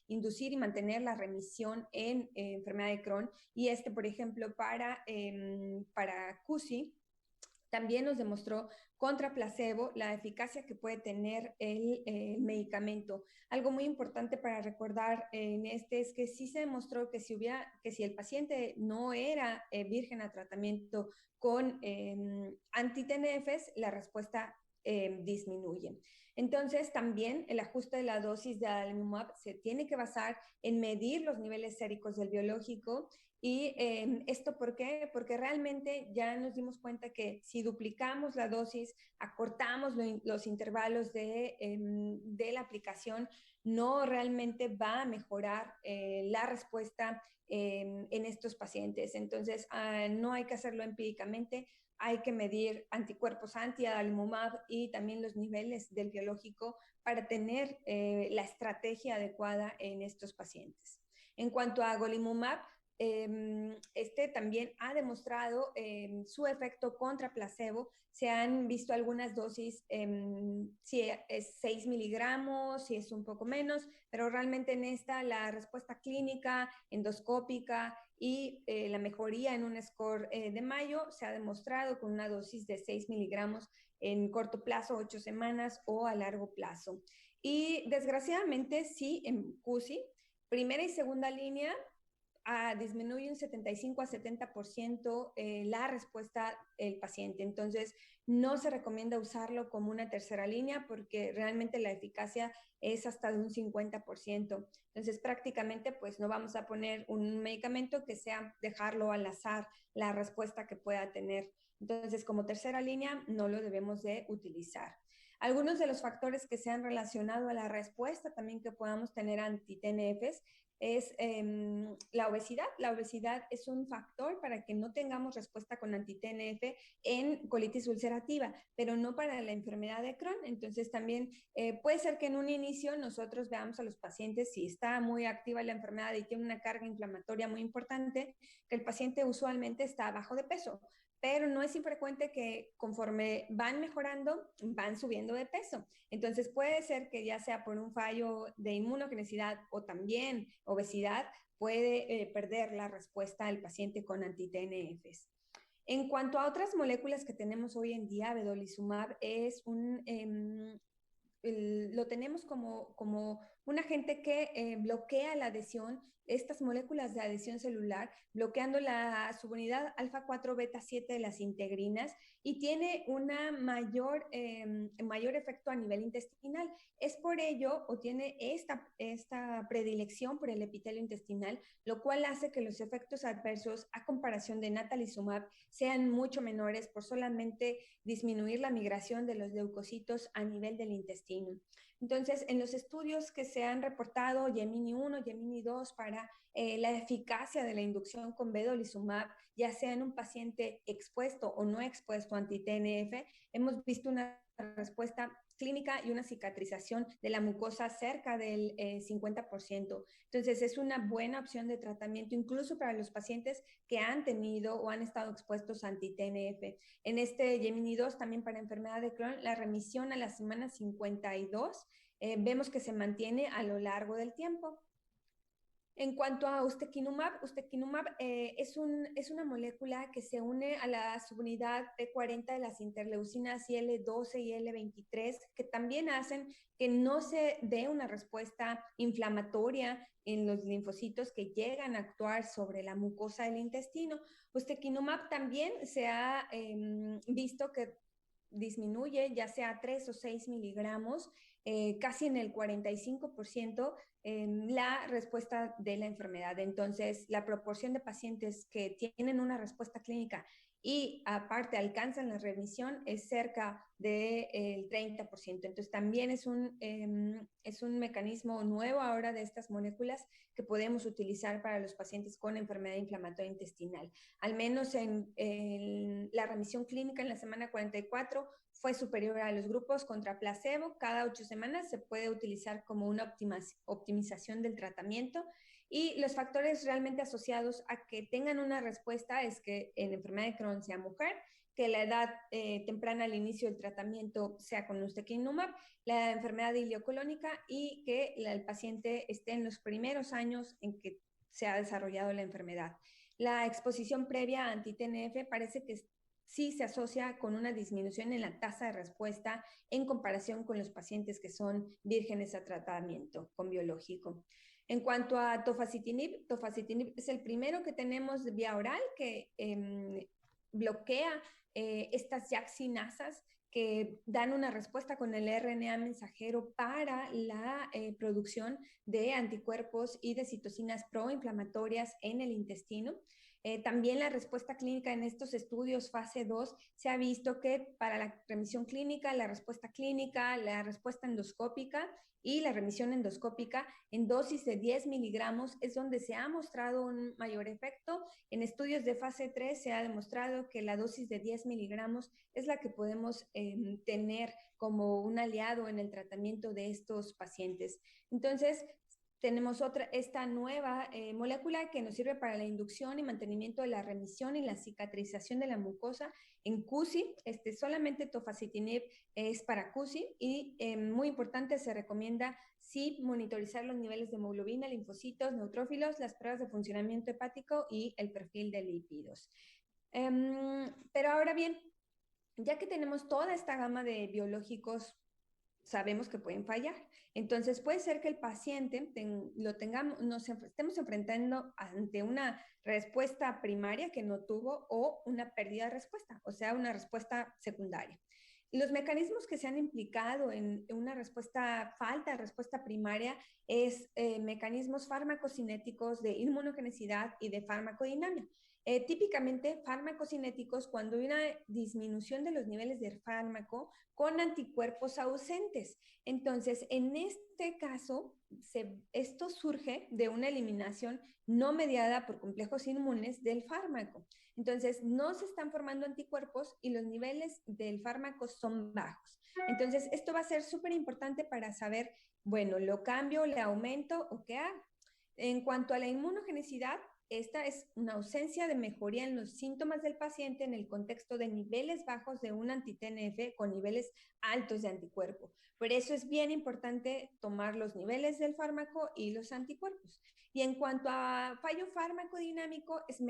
inducir y mantener la remisión en enfermedad de Crohn. Y por ejemplo, para CUSI, también nos demostró contra placebo la eficacia que puede tener el medicamento. Algo muy importante para recordar en es que sí se demostró que si el paciente no era virgen a tratamiento con anti-TNFs, la respuesta disminuye. Entonces, también el ajuste de la dosis de adalimumab se tiene que basar en medir los niveles séricos del biológico. ¿Y esto por qué? Porque realmente ya nos dimos cuenta que si duplicamos la dosis, acortamos los intervalos de la aplicación, no realmente va a mejorar la respuesta en estos pacientes. Entonces, no hay que hacerlo empíricamente, hay que medir anticuerpos anti-adalimumab y también los niveles del biológico para tener la estrategia adecuada en estos pacientes. En cuanto a golimumab, también ha demostrado su efecto contra placebo. Se han visto algunas dosis, si es 6 miligramos, si es un poco menos, pero realmente en esta la respuesta clínica, endoscópica y la mejoría en un score de Mayo se ha demostrado con una dosis de 6 miligramos en corto plazo, 8 semanas o a largo plazo. Y desgraciadamente sí, en CUSI, primera y segunda línea, disminuye un 75 a 70% la respuesta del paciente. Entonces, no se recomienda usarlo como una tercera línea porque realmente la eficacia es hasta de un 50%. Entonces, prácticamente, pues no vamos a poner un medicamento que sea dejarlo al azar la respuesta que pueda tener. Entonces, como tercera línea, no lo debemos de utilizar. Algunos de los factores que se han relacionado a la respuesta también que podamos tener anti-TNFs es la obesidad. La obesidad es un factor para que no tengamos respuesta con anti-TNF en colitis ulcerativa, pero no para la enfermedad de Crohn. Entonces también puede ser que en un inicio nosotros veamos a los pacientes, si está muy activa la enfermedad y tiene una carga inflamatoria muy importante, que el paciente usualmente está bajo de peso, pero no es infrecuente que conforme van mejorando, van subiendo de peso. Entonces puede ser que ya sea por un fallo de inmunogenicidad o también obesidad, puede perder la respuesta al paciente con anti-TNFs. En cuanto a otras moléculas que tenemos hoy en día, vedolizumab lo tenemos como un agente que bloquea la adhesión, estas moléculas de adhesión celular, bloqueando la subunidad alfa 4 beta 7 de las integrinas y tiene una mayor efecto a nivel intestinal. Es por ello, o tiene esta predilección por el epitelio intestinal, lo cual hace que los efectos adversos a comparación de natalizumab sean mucho menores por solamente disminuir la migración de los leucocitos a nivel del intestino. Entonces, en los estudios que se han reportado, Gemini 1, Gemini 2, para la eficacia de la inducción con vedolizumab, ya sea en un paciente expuesto o no expuesto a anti-TNF, hemos visto una respuesta clínica y una cicatrización de la mucosa cerca del 50%. Entonces, es una buena opción de tratamiento incluso para los pacientes que han tenido o han estado expuestos a anti-TNF. En este Gemini 2, también para enfermedad de Crohn, la remisión a la semana 52 vemos que se mantiene a lo largo del tiempo. En cuanto a ustekinumab es una molécula que se une a la subunidad P40 de las interleucinas IL-12 y IL-23, que también hacen que no se dé una respuesta inflamatoria en los linfocitos que llegan a actuar sobre la mucosa del intestino. Ustekinumab también se ha visto que disminuye ya sea 3 o 6 miligramos, casi en el 45%, la respuesta de la enfermedad. Entonces, la proporción de pacientes que tienen una respuesta clínica y aparte alcanzan la remisión es cerca del 30%. Entonces también es un mecanismo nuevo ahora de estas moléculas que podemos utilizar para los pacientes con enfermedad inflamatoria intestinal. Al menos en la remisión clínica en la semana 44 fue superior a los grupos contra placebo. Cada 8 semanas se puede utilizar como una optimización del tratamiento. Y los factores realmente asociados a que tengan una respuesta es que en enfermedad de Crohn sea mujer, que la edad temprana al inicio del tratamiento sea con ustekinumab, la enfermedad ileocolónica y que el paciente esté en los primeros años en que se ha desarrollado la enfermedad. La exposición previa a anti-TNF parece que sí se asocia con una disminución en la tasa de respuesta en comparación con los pacientes que son vírgenes a tratamiento con biológico. En cuanto a tofacitinib es el primero que tenemos vía oral que bloquea estas JAK-sinasas que dan una respuesta con el RNA mensajero para la producción de anticuerpos y de citocinas proinflamatorias en el intestino. También la respuesta clínica en estos estudios fase 2 se ha visto que para la remisión clínica, la respuesta endoscópica y la remisión endoscópica en dosis de 10 miligramos es donde se ha mostrado un mayor efecto. En estudios de fase 3 se ha demostrado que la dosis de 10 miligramos es la que podemos tener como un aliado en el tratamiento de estos pacientes. Entonces, tenemos esta nueva molécula que nos sirve para la inducción y mantenimiento de la remisión y la cicatrización de la mucosa en CUSI. Solamente tofacitinib es para CUSI y muy importante, se recomienda sí monitorizar los niveles de hemoglobina, linfocitos, neutrófilos, las pruebas de funcionamiento hepático y el perfil de lípidos. Pero ahora bien, ya que tenemos toda esta gama de biológicos, sabemos que pueden fallar. Entonces puede ser que el paciente nos estemos enfrentando ante una respuesta primaria que no tuvo o una pérdida de respuesta, o sea, una respuesta secundaria. Los mecanismos que se han implicado en una falta de respuesta primaria es mecanismos farmacocinéticos de inmunogenicidad y de farmacodinamia. Típicamente fármacocinéticos cuando hay una disminución de los niveles de fármaco con anticuerpos ausentes. Entonces, en este caso, esto surge de una eliminación no mediada por complejos inmunes del fármaco. Entonces, no se están formando anticuerpos y los niveles del fármaco son bajos. Entonces, esto va a ser súper importante para saber, bueno, ¿lo cambio, le aumento o qué hago? En cuanto a la inmunogenicidad, esta es una ausencia de mejoría en los síntomas del paciente en el contexto de niveles bajos de un anti-TNF con niveles altos de anticuerpo. Por eso es bien importante tomar los niveles del fármaco y los anticuerpos. Y en cuanto a fallo farmacodinámico, es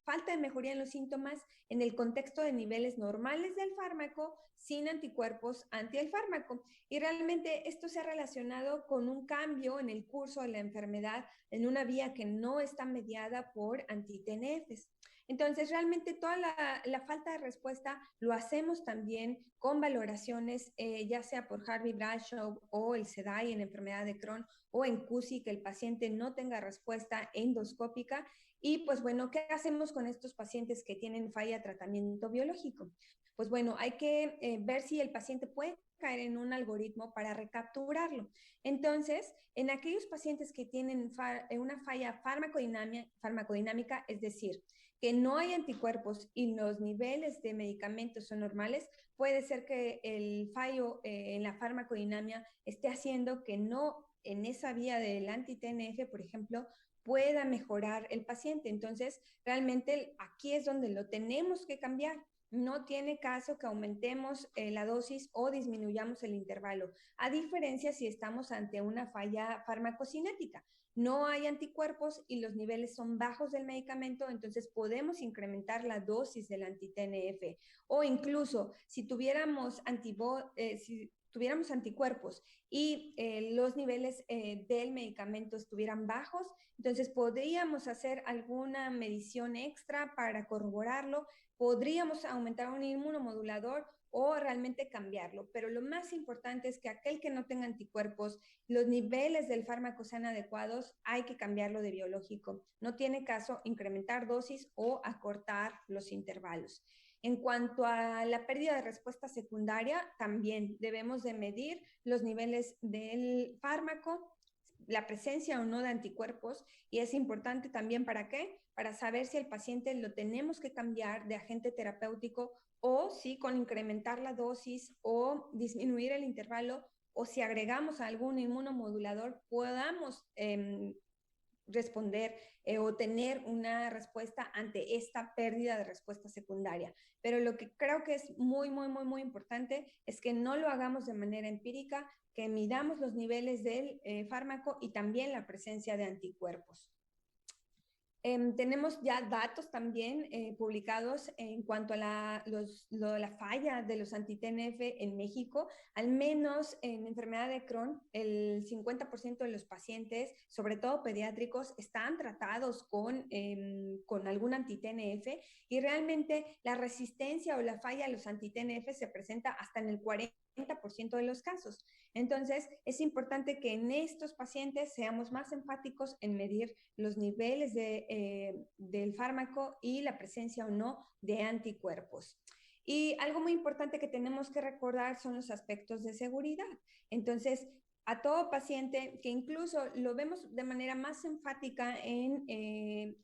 falta de mejoría en los síntomas en el contexto de niveles normales del fármaco sin anticuerpos anti el fármaco. Y realmente esto se ha relacionado con un cambio en el curso de la enfermedad en una vía que no está mediada por anti-TNFs. Entonces, realmente toda la falta de respuesta lo hacemos también con valoraciones, ya sea por Harvey-Bradshaw o el SEDAI en enfermedad de Crohn o en CUSI, que el paciente no tenga respuesta endoscópica. Y pues bueno, ¿qué hacemos con estos pacientes que tienen falla de tratamiento biológico? Pues bueno, hay que ver si el paciente puede caer en un algoritmo para recapturarlo. Entonces, en aquellos pacientes que tienen una falla farmacodinámica, es decir, que no hay anticuerpos y los niveles de medicamentos son normales, puede ser que el fallo en la farmacodinamia esté haciendo que no en esa vía del anti-TNF, por ejemplo, pueda mejorar el paciente. Entonces, realmente aquí es donde lo tenemos que cambiar. No tiene caso que aumentemos la dosis o disminuyamos el intervalo, a diferencia si estamos ante una falla farmacocinética. No hay anticuerpos y los niveles son bajos del medicamento, entonces podemos incrementar la dosis del anti-TNF. O incluso si tuviéramos anticuerpos y los niveles del medicamento estuvieran bajos, entonces podríamos hacer alguna medición extra para corroborarlo. podríamos aumentar un inmunomodulador o realmente cambiarlo. Pero lo más importante es que aquel que no tenga anticuerpos, los niveles del fármaco sean adecuados, hay que cambiarlo de biológico. No tiene caso incrementar dosis o acortar los intervalos. En cuanto a la pérdida de respuesta secundaria, también debemos de medir los niveles del fármaco, la presencia o no de anticuerpos, y es importante también ¿para qué? Para saber si el paciente lo tenemos que cambiar de agente terapéutico o si con incrementar la dosis o disminuir el intervalo o si agregamos algún inmunomodulador podamos responder o tener una respuesta ante esta pérdida de respuesta secundaria. Pero lo que creo que es muy importante es que no lo hagamos de manera empírica, que midamos los niveles del fármaco y también la presencia de anticuerpos. Tenemos ya datos también publicados en cuanto a la falla de los anti-TNF en México. Al menos en enfermedad de Crohn, el 50% de los pacientes, sobre todo pediátricos, están tratados con algún anti-TNF y realmente la resistencia o la falla de los anti-TNF se presenta hasta en el 40% de los casos. Entonces, es importante que en estos pacientes seamos más enfáticos en medir los niveles del fármaco y la presencia o no de anticuerpos. Y algo muy importante que tenemos que recordar son los aspectos de seguridad. Entonces, a todo paciente, que incluso lo vemos de manera más enfática en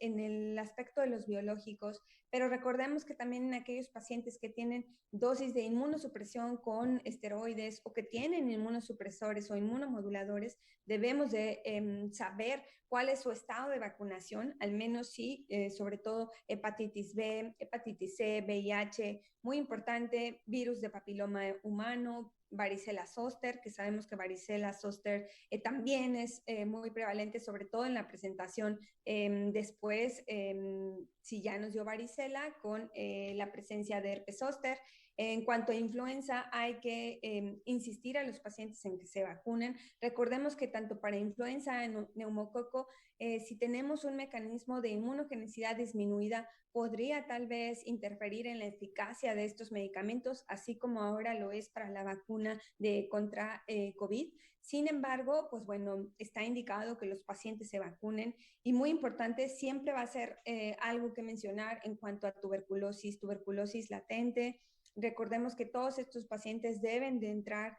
el aspecto de los biológicos, pero recordemos que también en aquellos pacientes que tienen dosis de inmunosupresión con esteroides o que tienen inmunosupresores o inmunomoduladores, debemos de saber cuál es su estado de vacunación, al menos sí, sobre todo hepatitis B, hepatitis C, VIH, muy importante, virus de papiloma humano, varicela zoster, que sabemos que varicela zoster también es muy prevalente, sobre todo en la presentación después, si ya nos dio varicela, con la presencia de herpes zoster. En cuanto a influenza, hay que insistir a los pacientes en que se vacunen. Recordemos que tanto para influenza, neumococo, si tenemos un mecanismo de inmunogenicidad disminuida, podría tal vez interferir en la eficacia de estos medicamentos, así como ahora lo es para la vacuna contra COVID. Sin embargo, pues bueno, está indicado que los pacientes se vacunen y muy importante, siempre va a ser algo que mencionar en cuanto a tuberculosis latente. Recordemos que todos estos pacientes deben de entrar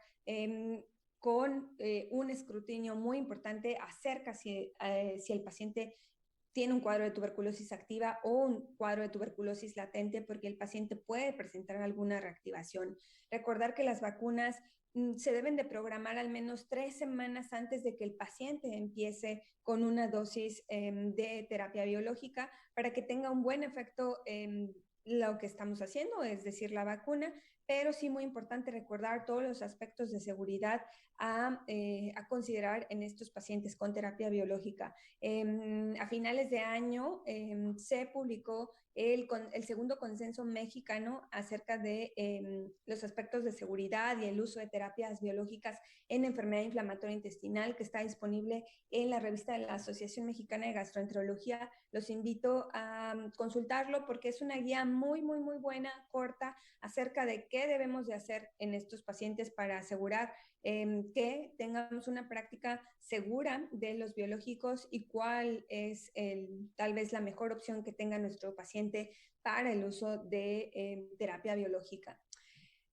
con un escrutinio muy importante acerca si el paciente tiene un cuadro de tuberculosis activa o un cuadro de tuberculosis latente, porque el paciente puede presentar alguna reactivación. Recordar que las vacunas se deben de programar al menos 3 semanas antes de que el paciente empiece con una dosis de terapia biológica para que tenga un buen efecto lo que estamos haciendo, es decir, la vacuna, pero sí muy importante recordar todos los aspectos de seguridad a considerar en estos pacientes con terapia biológica. A finales de año se publicó el segundo consenso mexicano acerca de los aspectos de seguridad y el uso de terapias biológicas en enfermedad inflamatoria intestinal, que está disponible en la revista de la Asociación Mexicana de Gastroenterología. Los invito a consultarlo porque es una guía muy buena, corta, acerca de qué debemos de hacer en estos pacientes para asegurar que tengamos una práctica segura de los biológicos y cuál es tal vez la mejor opción que tenga nuestro paciente para el uso de terapia biológica.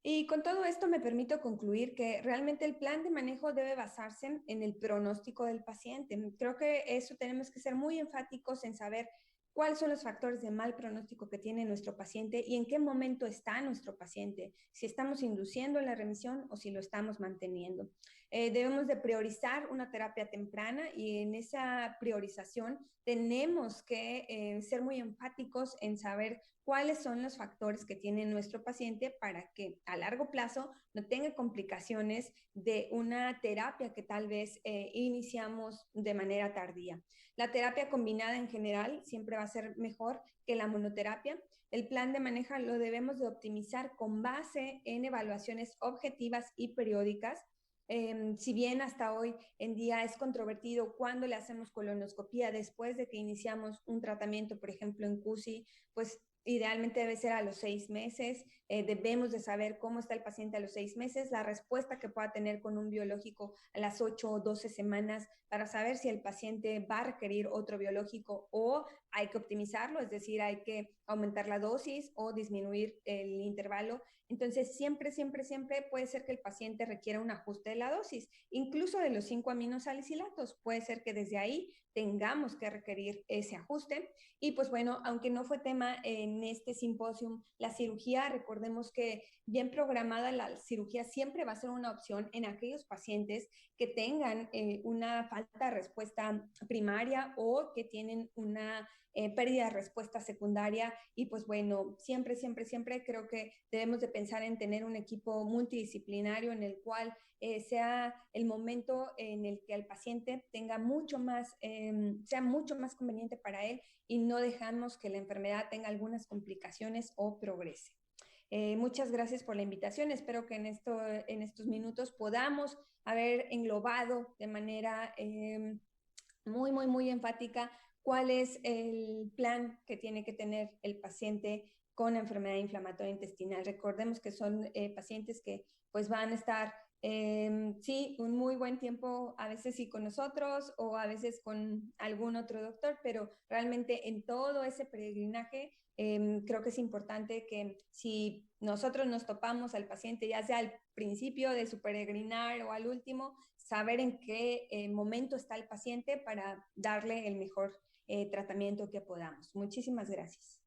Y con todo esto me permito concluir que realmente el plan de manejo debe basarse en el pronóstico del paciente. Creo que eso tenemos que ser muy enfáticos en saber cuáles son los factores de mal pronóstico que tiene nuestro paciente y en qué momento está nuestro paciente, si estamos induciendo la remisión o si lo estamos manteniendo. Debemos de priorizar una terapia temprana y en esa priorización tenemos que ser muy enfáticos en saber cuáles son los factores que tiene nuestro paciente para que a largo plazo no tenga complicaciones de una terapia que tal vez iniciamos de manera tardía. La terapia combinada en general siempre va a ser mejor que la monoterapia. El plan de manejo lo debemos de optimizar con base en evaluaciones objetivas y periódicas. Si bien hasta hoy en día es controvertido cuando le hacemos colonoscopía después de que iniciamos un tratamiento, por ejemplo en CUSI, pues idealmente debe ser a los 6 meses. Debemos de saber cómo está el paciente a los 6 meses, la respuesta que pueda tener con un biológico a las 8 o 12 semanas para saber si el paciente va a requerir otro biológico o hay que optimizarlo, es decir, hay que aumentar la dosis o disminuir el intervalo. Entonces, siempre, siempre, siempre puede ser que el paciente requiera un ajuste de la dosis, incluso de los 5 aminosalicilatos. Puede ser que desde ahí tengamos que requerir ese ajuste. Y pues bueno, aunque no fue tema en este simposio, la cirugía, recordemos que bien programada la cirugía siempre va a ser una opción en aquellos pacientes que tengan una falta de respuesta primaria o que tienen una pérdida de respuesta secundaria. Y pues bueno, siempre, siempre, siempre creo que debemos de pensar en tener un equipo multidisciplinario en el cual sea el momento en el que el paciente tenga mucho más, sea mucho más conveniente para él y no dejamos que la enfermedad tenga algunas complicaciones o progrese. Muchas gracias por la invitación. Espero que en estos minutos podamos haber englobado de manera muy, muy, muy enfática cuál es el plan que tiene que tener el paciente con enfermedad inflamatoria intestinal. Recordemos que son pacientes que pues van a estar, sí, un muy buen tiempo, a veces sí con nosotros o a veces con algún otro doctor, pero realmente en todo ese peregrinaje creo que es importante que si nosotros nos topamos al paciente, ya sea al principio de su peregrinar o al último, saber en qué momento está el paciente para darle el mejor tratamiento que podamos. Muchísimas gracias.